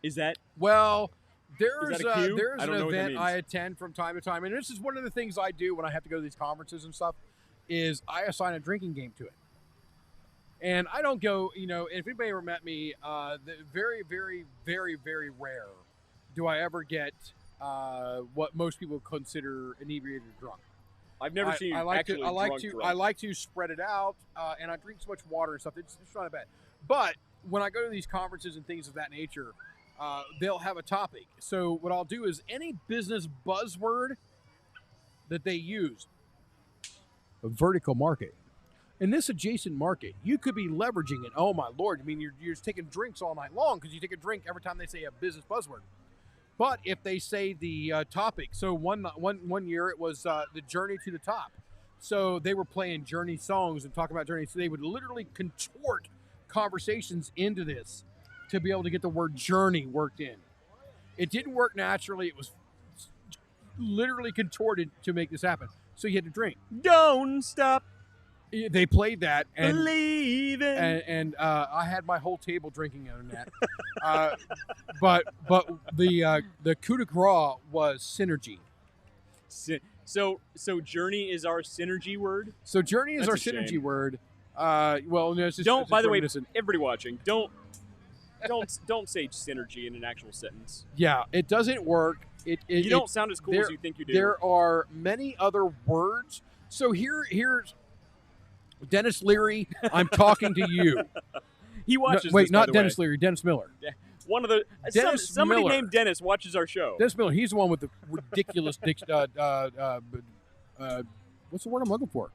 Is that? Well, there's that a cue? there's I an don't know what that event means. I attend from time to time, and this is one of the things I do when I have to go to these conferences and stuff. Is I assign a drinking game to it. And I don't go, if anybody ever met me, very, very, very, very rare do I ever get what most people consider inebriated or drunk. I've never seen you actually drunk. I like to spread it out, and I drink so much water and stuff. It's not bad. But when I go to these conferences and things of that nature, they'll have a topic. So what I'll do is any business buzzword that they use, a vertical market. In this adjacent market, you could be leveraging it. Oh my Lord! I mean, you're just taking drinks all night long because you take a drink every time they say a business buzzword. But if they say the topic, so one year it was the journey to the top. So they were playing Journey songs and talking about Journey. So they would literally contort conversations into this to be able to get the word journey worked in. It didn't work naturally. It was literally contorted to make this happen. So you had to drink. Don't stop They played that, and believing. and I had my whole table drinking out of that. But the coup de grace was synergy. So journey is our synergy word. So journey is That's our a shame. synergy word. Well, no, it's just, Don't. it's By the way, reminiscent. everybody watching, don't say synergy in an actual sentence. Yeah, it doesn't work. You don't sound as cool as you think you do. There are many other words. So here's Dennis Leary. I'm talking to you. He watches. Wait, this, by not the Dennis way. Leary. Dennis Miller. One of the Dennis somebody Miller. named Dennis watches our show. Dennis Miller. He's the one with the ridiculous what's the word I'm looking for?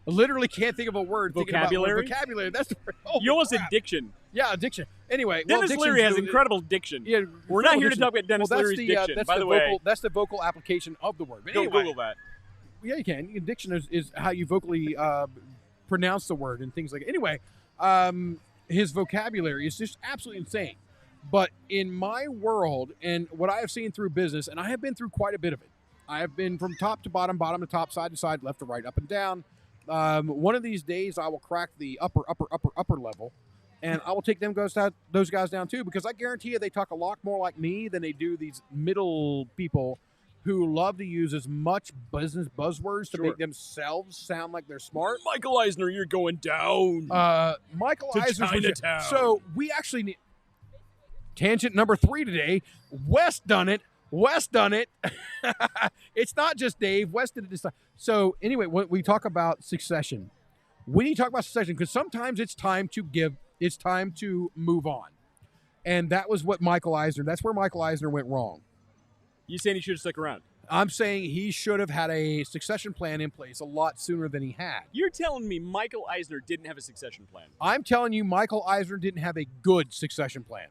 I literally can't think of a word. Vocabulary? Vocabulary. That's the word. Oh, You almost said crap. diction. Yeah, diction. Anyway, Dennis diction's Leary has really- incredible diction. Yeah, We're not incredible here to diction. talk about Dennis Well, that's Leary's the, diction. that's By the way, vocal, that's the vocal application of the word. But go anyway, Google that. yeah, you can. Diction is how you vocally pronounce the word and things like that. Anyway, his vocabulary is just absolutely insane. But in my world and what I have seen through business, and I have been through quite a bit of it. I have been from top to bottom, bottom to top, side to side, left to right, up and down. One of these days, I will crack the upper level, and I will take those guys down too, because I guarantee you they talk a lot more like me than they do these middle people who love to use as much business buzzwords to Sure. make themselves sound like they're smart. Michael Eisner, you're going down. Michael To Eisner. Chinatown. So we actually need tangent number 3 today. Wes done it. It's not just Dave. Wes did it this time. So anyway, when we talk about succession, we need to talk about succession because sometimes it's time to give. It's time to move on. And that was what Michael Eisner. That's where Michael Eisner went wrong. You saying he should have stuck around? I'm saying he should have had a succession plan in place a lot sooner than he had. You're telling me Michael Eisner didn't have a succession plan, I'm telling you, Michael Eisner didn't have a good succession plan.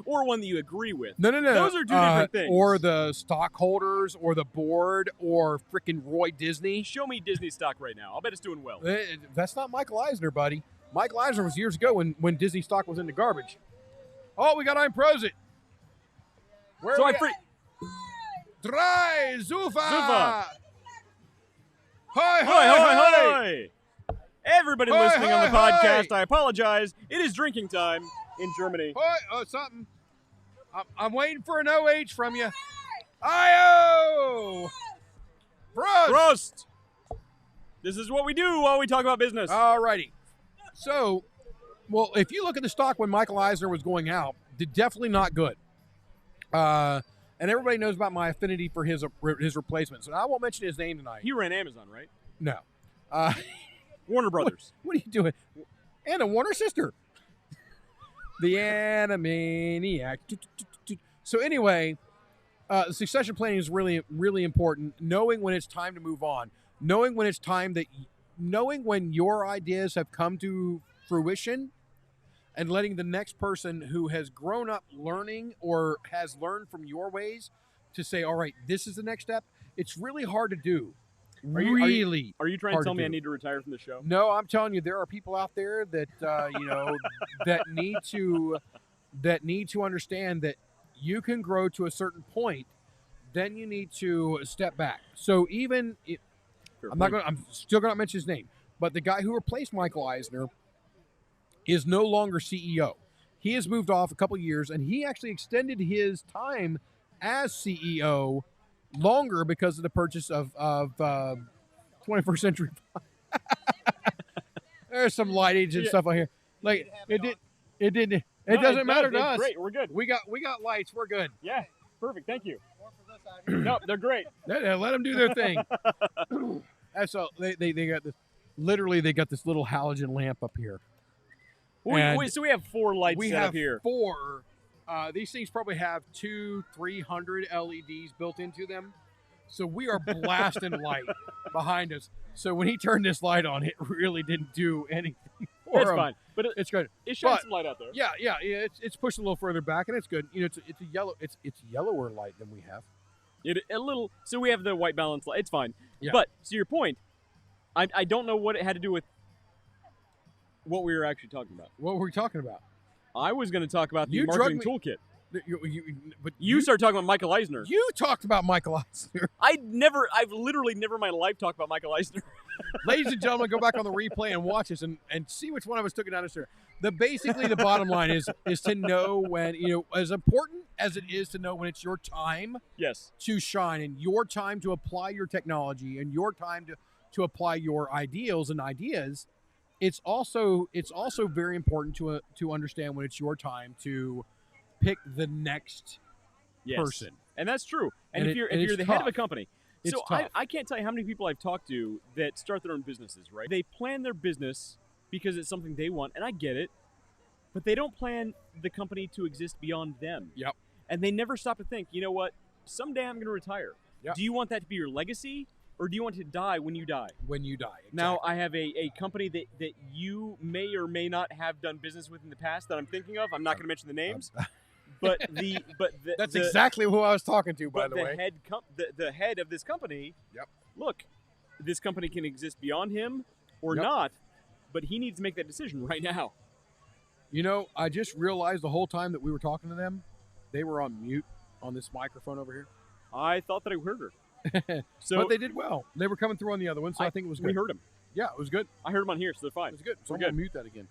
or one that you agree with? No. Those are two different things. Or the stockholders, or the board, or freaking Roy Disney. Show me Disney stock right now. I'll bet it's doing well. That's not Michael Eisner, buddy. Michael Eisner was years ago when Disney stock was in the garbage. Oh, we got Ein Prosit. Where So are I we free. at? Drei Zufa. Zufa. Hi, Hi. Everybody Hi, listening on the hi, podcast, hi. I apologize. It is drinking time in Germany. Hi. Oh, something. I'm waiting for an OH from you. Io. Prost. Prost! This is what we do while we talk about business. All righty. So, well, if you look at the stock when Michael Eisner was going out, definitely not good. And everybody knows about my affinity for his replacement. So I won't mention his name tonight. He ran Amazon, right? No. Warner Brothers. What are you doing? And a Warner sister. The Animaniac. So anyway, succession planning is really, really important. Knowing when it's time to move on. Knowing when your ideas have come to fruition and letting the next person who has grown up learning or has learned from your ways to say, all right, this is the next step. It's really hard to do. Are you trying to hard tell to me I do. need to retire from the show? No, I'm telling you, there are people out there that that need to understand that you can grow to a certain point, then you need to step back. So even I'm still going to mention his name, but the guy who replaced Michael Eisner is no longer CEO. He has moved off a couple years, and he actually extended his time as CEO longer because of the purchase of 21st Century. There's some lightage and stuff on here. Like it doesn't matter to us. Great, we're good. We got lights. We're good. Yeah, perfect. Thank you. No, they're great. Let them do their thing. And so they got this. Literally, they got this little halogen lamp up here. So we have 4 lights We set have up here. 4. These things probably have 200-300 LEDs built into them. So we are blasting light behind us. So when he turned this light on, it really didn't do anything for That's him. fine, but It's good. it shines But- some light out there. Yeah. It's pushed a little further back, and it's good. You know, it's a yellow. It's yellower light than we have. A little. So we have the white balance light. It's fine. Yeah. But to your point, I don't know what it had to do with what we were actually talking about. What were we talking about? I was going to talk about the You marketing drugged toolkit. But You started talking about Michael Eisner. You talked about Michael Eisner. I've literally never in my life talked about Michael Eisner. Ladies and gentlemen, go back on the replay and watch this and see which one of us took it out of there. Basically the bottom line is to know when, as important as it is to know when it's your time Yes. to shine and your time to apply your technology and your time to apply your ideals and ideas, it's also very important to understand when it's your time to pick the next Yes. person. And that's true. And, if you're it's the head of a tough. company, It's so tough. I can't tell you how many people I've talked to that start their own businesses, right? They plan their business because it's something they want, and I get it, but they don't plan the company to exist beyond them. Yep. And they never stop to think, you know what? Someday I'm going to retire. Yep. Do you want that to be your legacy, or do you want to die when you die? When you die. Now, exactly. I have a company that you may or may not have done business with in the past that I'm thinking of. I'm not going to mention the names. But That's exactly who I was talking to, by but the way. the head of this company. Yep. Look, this company can exist beyond him or Yep. not, but he needs to make that decision right now. I just realized the whole time that we were talking to them, they were on mute on this microphone over here. I thought that I heard her. So But they did well. They were coming through on the other one, so I think it was good. We heard him. Yeah, it was good. I heard him on here, so they're fine. It was good. So We're I'm going good. to mute that again.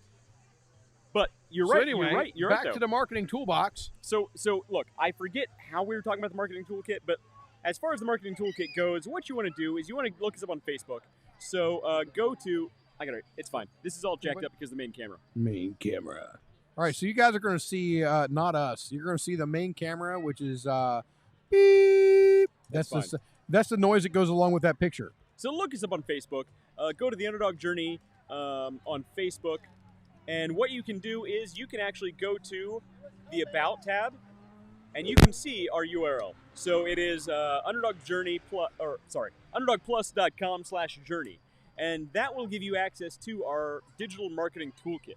But you're So right. anyway, You're right. You're back right, though. to the marketing toolbox. So look, I forget how we were talking about the marketing toolkit, but as far as the marketing toolkit goes, what you want to do is you want to look us up on Facebook. So go to it's fine. This is all jacked up because of the main camera. Main camera. All right, so you guys are going to see, not us. You're going to see the main camera, which is beep. That's That's the noise that goes along with that picture. So look us up on Facebook. Go to the Underdog Journey on Facebook. And what you can do is you can actually go to the About tab, and you can see our URL. So it is underdogplus.com/journey. And that will give you access to our digital marketing toolkit.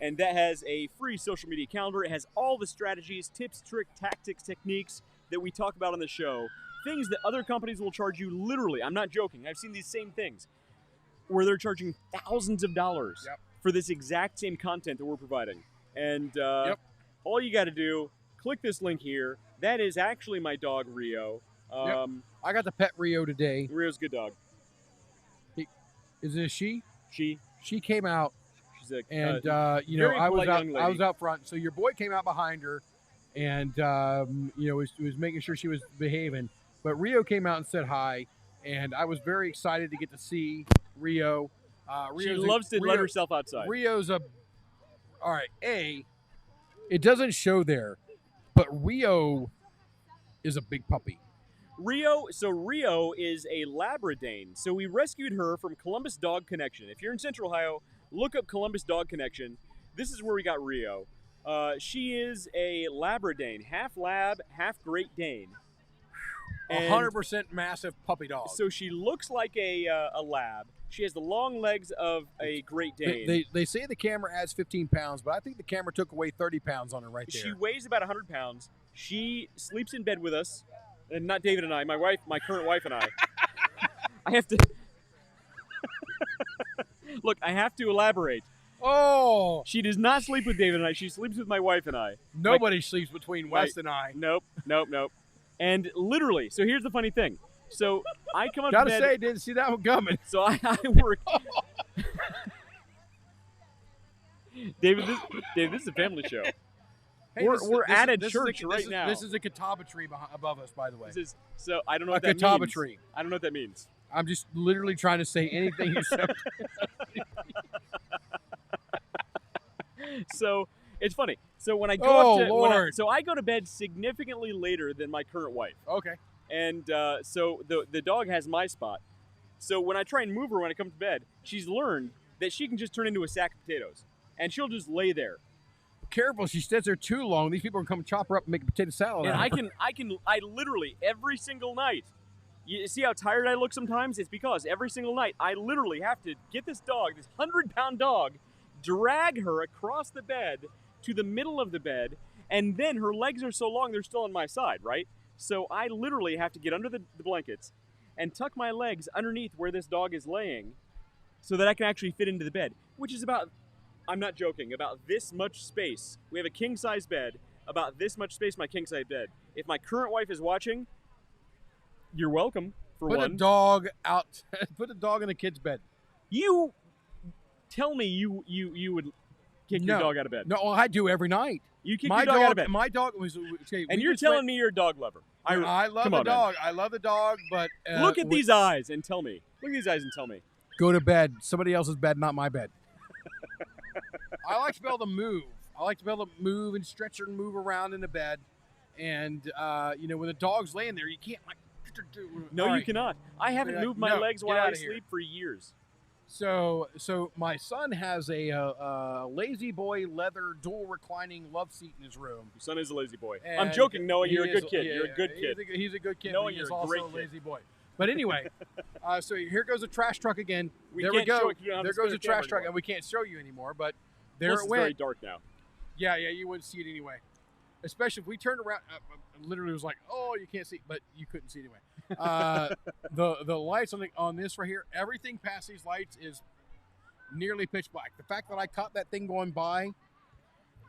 And that has a free social media calendar. It has all the strategies, tips, tricks, tactics, techniques that we talk about on the show. Things that other companies will charge you literally. I'm not joking. I've seen these same things where they're charging thousands of dollars Yep. for this exact same content that we're providing. And Yep. all you got to do, click this link here. That is actually my dog, Rio. I got the pet Rio today. Rio's a good dog. Is it a she? She came out, She's a and very I was polite out. young I lady. was out front. So your boy came out behind her, and was making sure she was behaving. But Rio came out and said hi, and I was very excited to get to see Rio. she Rio's loves to let Rio- herself outside. Rio's all right. It doesn't show there, but Rio is a big puppy. Rio is a Labradane. So we rescued her from Columbus Dog Connection. If you're in Central Ohio, look up Columbus Dog Connection. This is where we got Rio. She is a Labradane, half Lab, half Great Dane. And 100% massive puppy dog. so she looks like a Lab, She has the long legs of a Great Dane. They say the camera adds 15 pounds, but I think the camera took away 30 pounds on her right there. She weighs about 100 pounds. She sleeps in bed with us, and not David and I, my wife, my current wife and I. I have to... Look, I have to elaborate. Oh! She does not sleep with David and I. She sleeps with my wife and I. Nobody sleeps between West and I. Nope. And literally, so here's the funny thing. So I come up Gotta to bed. say, didn't see that one coming. So I work. David, this is a family show. Hey, we're at a church right now. This is a catawba tree above us, by the way. So I don't know what a that catawba means. tree. I don't know what that means. I'm just literally trying to say anything you said. So it's funny. So when I go Lord. I go to bed significantly later than my current wife. Okay. And so the dog has my spot. So when I try and move her when I come to bed, she's learned that she can just turn into a sack of potatoes, and she'll just lay there. Careful, she stays there too long. These people are going to come chop her up and make a potato salad. And I literally every single night. You see how tired I look sometimes? It's because every single night I literally have to get this dog, this 100-pound dog, drag her across the bed to the middle of the bed, and then her legs are so long they're still on my side, right? So I literally have to get under the blankets and tuck my legs underneath where this dog is laying so that I can actually fit into the bed, which is about, I'm not joking, about this much space. We have a king-size bed, about this much space, my king-size bed. If my current wife is watching, you're welcome, for one. Put a dog out. Put a dog in the kid's bed. You tell me you would kick your dog out of bed. No, I do every night. You kick your dog out of bed. My dog was. And you're telling me you're a dog lover. I love the dog. I love the dog, but look at these eyes and tell me. Look at these eyes and tell me. Go to bed. Somebody else's bed, not my bed. I like to be able to move. I like to be able to move and stretch and move around in the bed. And when the dog's laying there, you can't like. No, you cannot. I haven't moved my legs while I sleep for years. So my son has a lazy boy leather dual reclining love seat in his room. Your son is a lazy boy. I'm joking, Noah. You're a good kid. You're a good kid. He's a good kid. Noah, He's you're also a lazy boy. But anyway, so here goes a trash truck again. There we can't go. show it, There goes a trash truck, and we can't show you anymore. But there Plus it it's went. very dark now. Yeah, you wouldn't see it anyway. Especially if we turned around. Literally was like, oh, you can't see, but you couldn't see anyway. The lights on this right here, everything past these lights is nearly pitch black. The fact that I caught that thing going by.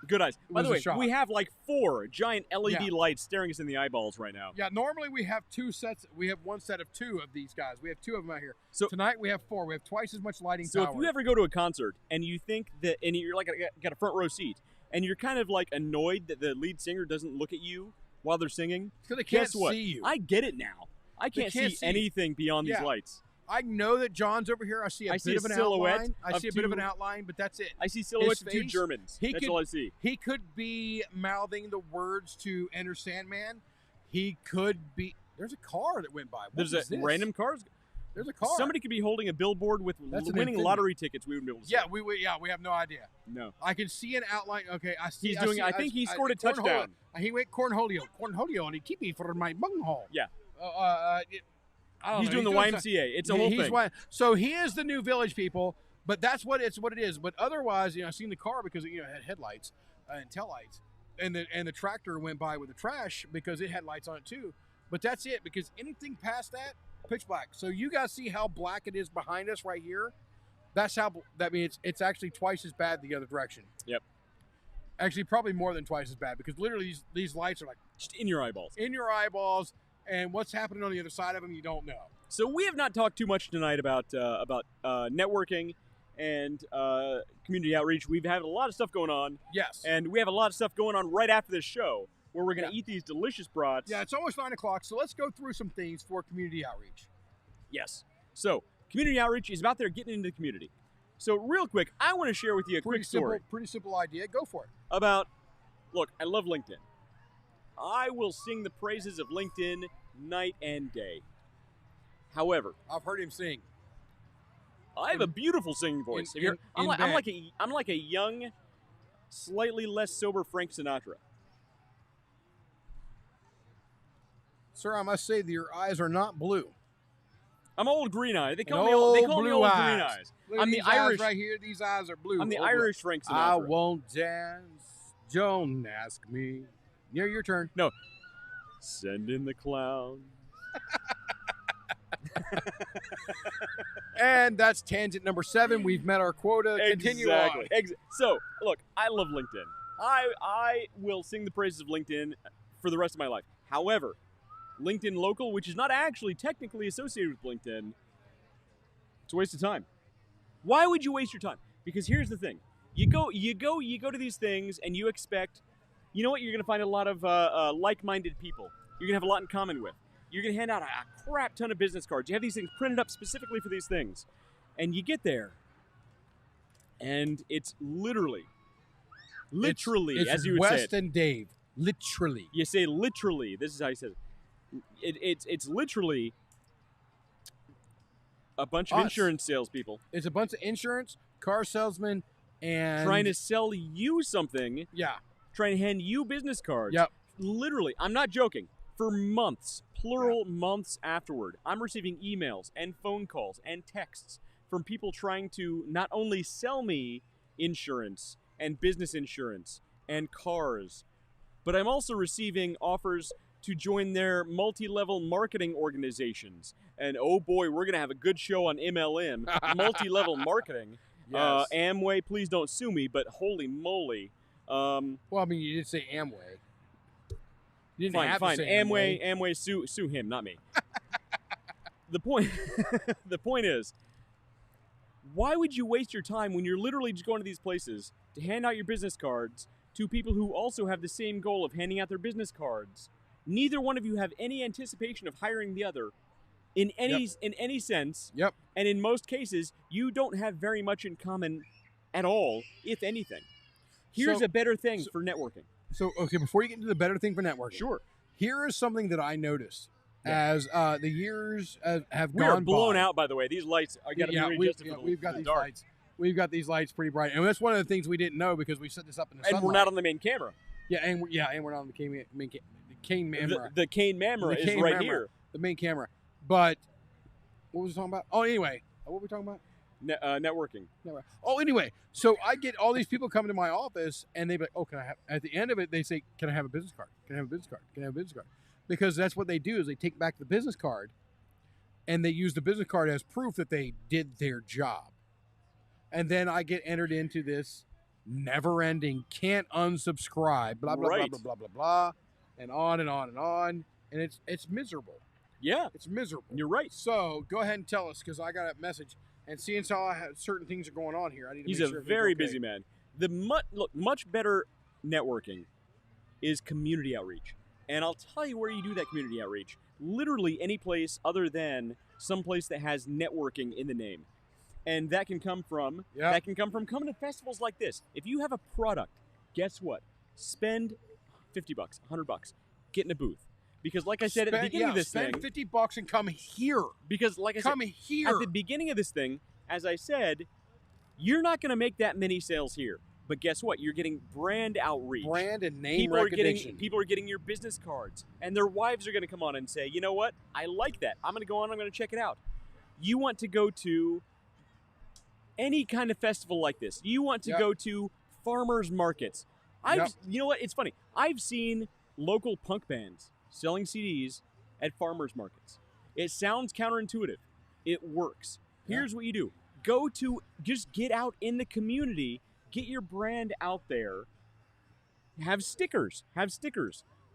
Good eyes. By the way, shock. we have like 4 giant LED lights staring us in the eyeballs right now. Yeah, normally we have 2 sets. We have 1 set of 2 of these guys. We have 2 of them out here. So tonight we have 4. We have twice as much lighting So power. if you ever go to a concert and you think that, and you're like got a front row seat, and you're kind of like annoyed that the lead singer doesn't look at you while they're singing, because they can't guess what? see you. I get it now. I can't see anything beyond these lights. I know that John's over here. I see a bit of an outline. I see a bit of an outline, but that's it. I see silhouettes of 2 Germans. That's all I see. He could be mouthing the words to Enter Sandman. He could be. There's a car that went by. There's random cars. There's a car. Somebody could be holding a billboard with winning lottery tickets. We wouldn't be able to see. We have no idea. No. I can see an outline. Okay, I see. I think he scored a touchdown. He went cornholio, and he keep me for my bunghole. Yeah. He's doing the YMCA. It's a whole thing. So he is the new Village People, but that's what it is. But otherwise, I've seen the car because it had headlights and tail lights, and the tractor went by with the trash because it had lights on it too. But that's it, because anything past that, pitch black. So you guys see how black it is behind us right here? That's how that means it's actually twice as bad the other direction. Yep. Actually, probably more than twice as bad, because literally these lights are like just in your eyeballs. In your eyeballs. And what's happening on the other side of them, you don't know. So we have not talked too much tonight about networking and community outreach. We've had a lot of stuff going on. Yes. And we have a lot of stuff going on right after this show where we're going to eat these delicious brats. Yeah, it's almost 9 o'clock, so let's go through some things for community outreach. Yes. So community outreach is about there getting into the community. So real quick, I want to share with you a quick story. Pretty simple idea. Go for it. Look, I love LinkedIn. I will sing the praises of LinkedIn night and day. However, I've heard him sing. I have a beautiful singing voice. I'm like a young, slightly less sober Frank Sinatra. Sir, I must say that your eyes are not blue. I'm old green eye. They And call me old blue green eyes. eyes. Look at I'm the these eyes Irish right here. These eyes are blue. I'm the Old blue. Irish Frank Sinatra. I won't dance. Don't ask me. Near your turn. No. Send in the clown. And that's tangent number 7. We've met our quota. Continue on. So, look, I love LinkedIn. I will sing the praises of LinkedIn for the rest of my life. However, LinkedIn Local, which is not actually technically associated with LinkedIn, it's a waste of time. Why would you waste your time? Because here's the thing. You go to these things and you expect, you know what, you're going to find a lot of like-minded people. You're going to have a lot in common with. You're going to hand out a crap ton of business cards. You have these things printed up specifically for these things. And you get there, and it's literally, It's as you would West say it. and Dave. Literally. You say literally. This is how you say it. It's literally a bunch of Us. insurance salespeople It's a bunch of insurance, car salesmen, and trying to sell you something, yeah. trying to hand you business cards. Yep. Literally, I'm not joking. For months, plural months afterward, I'm receiving emails and phone calls and texts from people trying to not only sell me insurance and business insurance and cars, but I'm also receiving offers to join their multi-level marketing organizations. And oh boy, we're going to have a good show on MLM, multi-level marketing. Yes. Amway, please don't sue me, but holy moly. Well, I mean, you did say Amway. You didn't Fine, have fine. to say Amway, sue him, not me. The point is, why would you waste your time when you're literally just going to these places to hand out your business cards to people who also have the same goal of handing out their business cards? Neither one of you have any anticipation of hiring the other in any sense. Yep. And in most cases, you don't have very much in common at all, if anything. Here's a better thing for networking. So, okay, before you get into the better thing for networking. Sure. Here is something that I noticed as the years have We gone are blown by. out, by the way. These lights are got to be readjusted for the we've got the these dark. lights. We've got these lights pretty bright, and that's one of the things we didn't know because we set this up in the And sunlight. we're not on the main camera. and we're not on the cane camera. The cane camera The is cane right camera. here. The main camera. But what was we talking about? Oh, anyway, what were we talking about? Networking. Oh, anyway, so I get all these people coming to my office, and they be like, "Oh, can I have?" At the end of it, they say, "Can I have a business card? Can I have a business card? Can I have a business card?" Because that's what they do is they take back the business card, and they use the business card as proof that they did their job. And then I get entered into this never-ending, can't unsubscribe, blah blah Right. blah blah blah blah blah, and on and on and on, and it's miserable. Yeah, It's miserable. you're right. So go ahead and tell us because I got a message. And seeing how certain things are going on here, I need to He's make a sure everything's very okay. busy man. Much better networking is community outreach. And I'll tell you where you do that community outreach. Literally any place other than some place that has networking in the name. And that can come from coming to festivals like this. If you have a product, guess what? Spend $50, $100, get in a booth. Because like I said at the beginning of this thing, spend $50 and come here. because like I said, Come here. at the beginning of this thing, as I said, you're not going to make that many sales here. But guess what? You're getting brand outreach. Brand and name People recognition. are getting your business cards, and their wives are going to come on and say, "You know what? I like that. I'm going to go on. I'm going to check it out." You want to go to any kind of festival like this. You want to go to farmers markets. You know what? It's funny. I've seen local punk bands selling CDs at farmers markets. It sounds counterintuitive. It works. Here's what you do. Just get out in the community, get your brand out there, have stickers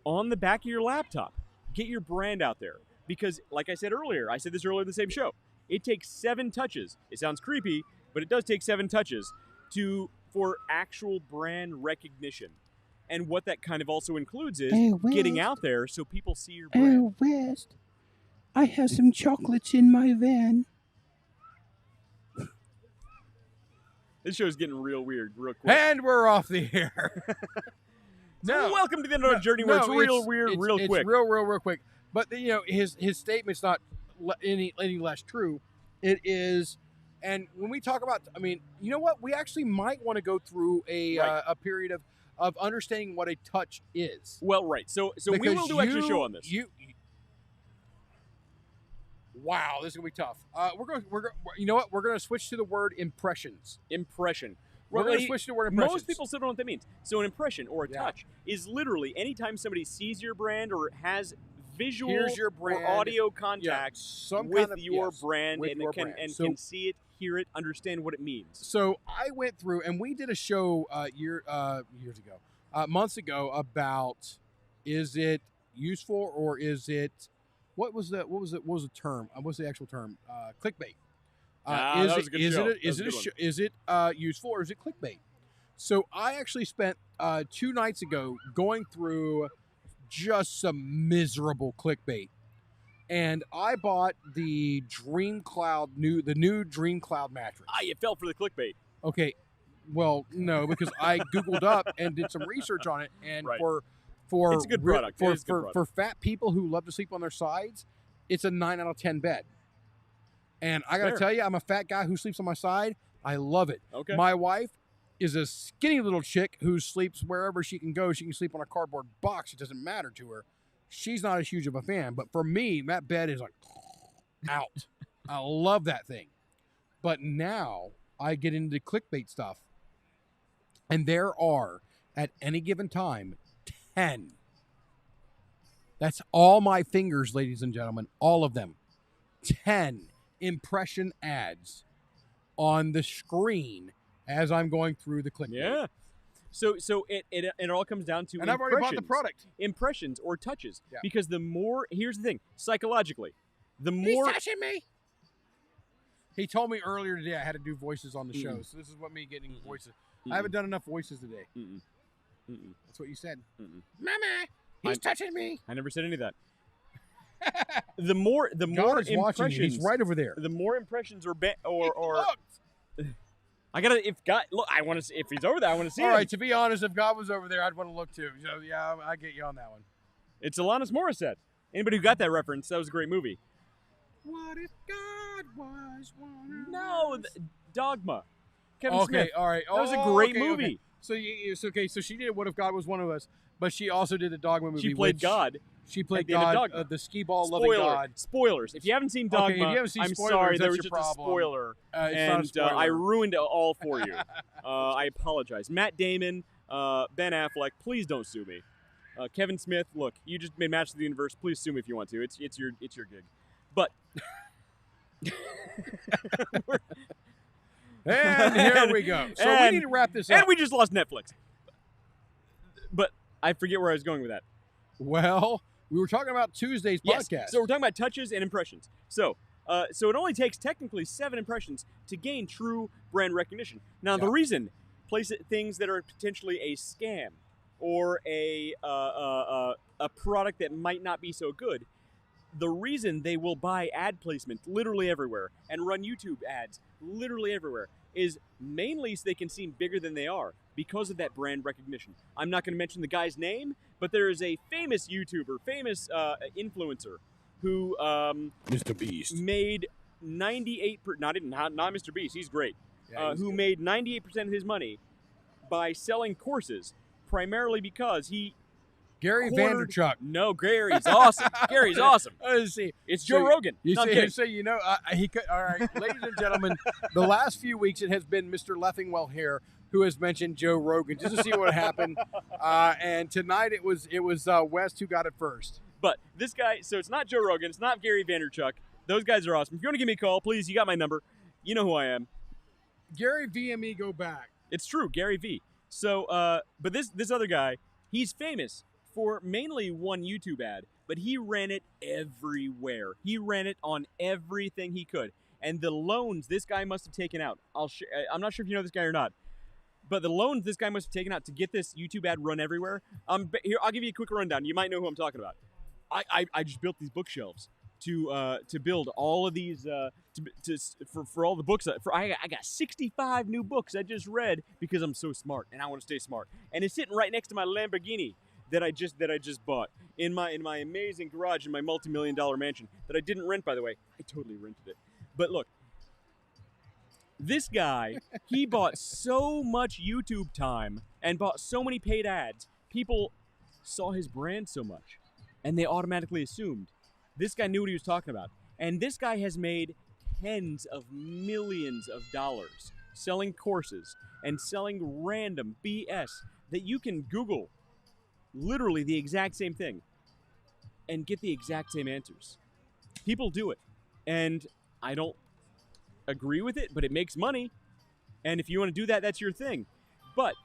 on the back of your laptop. Get your brand out there. Because like I said earlier, I said this earlier in the same show, it takes 7 touches. It sounds creepy, but it does take 7 touches for actual brand recognition. And what that kind of also includes is getting out there so people see your brand. West, I have some chocolates in my van. This show's getting real weird real quick. And we're off the air. So welcome to the Underdog Journey where it's real weird real quick. It's real quick. But his statement's not any less true. It is, and when we talk about, I mean, you know what? We actually might want to go through a period of understanding what a touch is. Well, right. So we will do extra show on this. Wow, this is gonna be tough. You know what? We're gonna switch to the word impressions. Impression. We're gonna switch to the word impressions. Most people still don't know what that means. So an impression or a touch is literally anytime somebody sees your brand or has visual Here's your brand, or audio contact with your brand and can see it, hear it, understand what it means. So I went through and we did a show months ago about is it useful or is it what was the term? What's the actual term? Clickbait. That was a good show. Is it useful or is it clickbait? So I actually spent 2 nights ago going through just some miserable clickbait, and I bought the new Dream Cloud mattress. You fell for the clickbait. Okay, well, no, because I Googled up and did some research on it, and for it's a good product. For fat people who love to sleep on their sides, it's a 9 out of 10 bed. And I got to tell you, I'm a fat guy who sleeps on my side. I love it. Okay. My wife is a skinny little chick who sleeps wherever she can go. She can sleep on a cardboard box. It doesn't matter to her. She's not as huge of a fan. But for me, that bed is like out. I love that thing. But now I get into clickbait stuff. And there are, at any given time, 10. That's all my fingers, ladies and gentlemen. All of them. 10 impression ads on the screen as I'm going through the clickbait. Yeah. So it all comes down to and I've already bought the product. Impressions or touches. Yeah. Because here's the thing, psychologically, the more he's touching me. He told me earlier today I had to do voices on the show, so this is what me getting voices. I haven't done enough voices today. That's what you said. Mama, he's touching me. I never said any of that. The more God is impressions, he's right over there. The more impressions I gotta I want to see if he's over there. I want to see. All him. right, to be honest, if God was over there, I'd want to look too. So yeah, I get you on that one. It's Alanis Morissette. Anybody who got that reference, that was a great movie. What if God was one? No, Dogma. Kevin Smith. All right. That was a great movie. Okay. So she did What If God Was One of Us, but she also did the Dogma movie. She played God. She played God, the skee ball loving God. Spoilers. If you haven't seen Dogma, if you haven't seen I'm spoilers, sorry, there that's was your just problem. a spoiler, Not a spoiler. I ruined it all for you. I apologize. Matt Damon, Ben Affleck, please don't sue me. Kevin Smith, look, you just made Match of the Universe. Please sue me if you want to. It's your gig. But and here we go. So we need to wrap this up. And we just lost Netflix. But I forget where I was going with that. Well, we were talking about Tuesday's podcast. Yes. So we're talking about touches and impressions. So it only takes technically 7 impressions to gain true brand recognition. Now, the reason things that are potentially a scam or a product that might not be so good, the reason they will buy ad placement literally everywhere and run YouTube ads literally everywhere is mainly so they can seem bigger than they are because of that brand recognition. I'm not going to mention the guy's name, but there is a famous YouTuber, famous influencer who Mr. Beast made 98 not Mr. Beast, he's great. Who made 98% of his money by selling courses, primarily because he Gary Vaynerchuk. No, Gary's awesome. Gary's awesome. Let's see. It's Joe Rogan. He could. All right, ladies and gentlemen, the last few weeks it has been Mr. Leffingwell here who has mentioned Joe Rogan just to see what happened. And tonight it was West who got it first. But this guy, so it's not Joe Rogan, it's not Gary Vaynerchuk. Those guys are awesome. If you want to give me a call, please, you got my number. You know who I am. Gary VME, go back. It's true, Gary V. So, but this other guy, he's famous for mainly one YouTube ad, but he ran it everywhere. He ran it on everything he could. And the loans this guy must have taken out, I'm not sure if you know this guy or not, but the loans this guy must have taken out to get this YouTube ad run everywhere. Here, I'll give you a quick rundown. You might know who I'm talking about. I just built these bookshelves to build all of these for all the books. I got 65 new books I just read because I'm so smart and I want to stay smart. And it's sitting right next to my Lamborghini that I just bought in my amazing garage in my multi-million-dollar mansion that I didn't rent, by the way. I totally rented it. But look, this guy, he bought so much YouTube time and bought so many paid ads. People saw his brand so much, and they automatically assumed this guy knew what he was talking about. And this guy has made tens of millions of dollars selling courses and selling random BS that you can Google literally the exact same thing and get the exact same answers. People do it. And I don't agree with it, but it makes money. And if you want to do that, that's your thing. But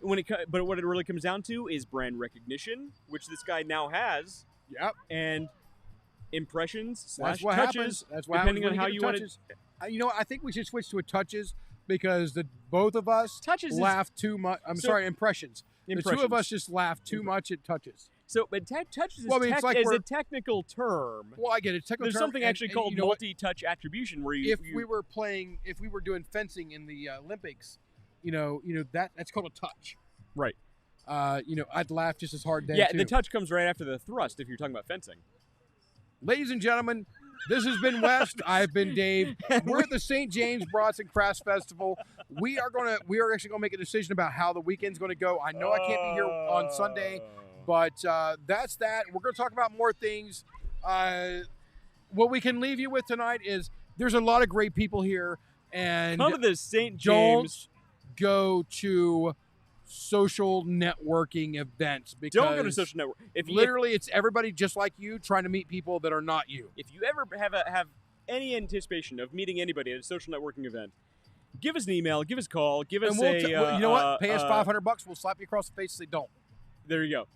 what it really comes down to is brand recognition, which this guy now has. Yep. And impressions That's / what touches, happens. That's what depending happens on how when you get want touches. You know what? I think we should switch to a touches because both of us Touches is- laugh too much. Impressions. The two of Impressions. us just laugh too much at touches. So, but touches is, Well, I mean, it's like is we're- a technical term. Well, I get it. Technical There's term, something and- actually and called you know what? multi-touch attribution where you. If we were doing fencing in the Olympics, that's called a touch. Right. I'd laugh just as hard then Yeah, too. the touch comes right after the thrust if you're talking about fencing. Ladies and gentlemen, this has been West. I've been Dave. We're at the St. James Brats Crafts Festival. We are actually gonna make a decision about how the weekend's gonna go. I know I can't be here on Sunday, but that's that. We're gonna talk about more things. What we can leave you with tonight is there's a lot of great people here, and Come to the St. don't James. go to social networking events because Don't go to social network. If it's everybody just like you trying to meet people that are not you. if you ever have any anticipation of meeting anybody at a social networking event, give us an email, give us a call, give us And we'll you know what? Pay us $500. $500. We'll slap you across the face and say don't. There you go.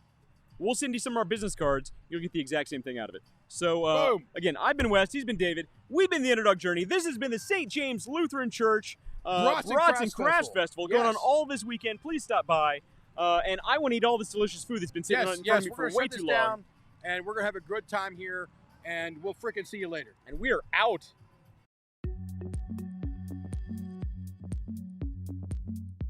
We'll send you some of our business cards. You'll get the exact same thing out of it. So, Boom. again, I've been Wes. He's been David. We've been the Underdog Journey. This has been the St. James Lutheran Church Brats and Crafts Festival going on Yes. all this weekend. Please stop by. And I want to eat all this delicious food that's been sitting in front of me we're for gonna way shut this too long. down, and we're gonna have a good time here, and we'll freaking see you later. And we are out.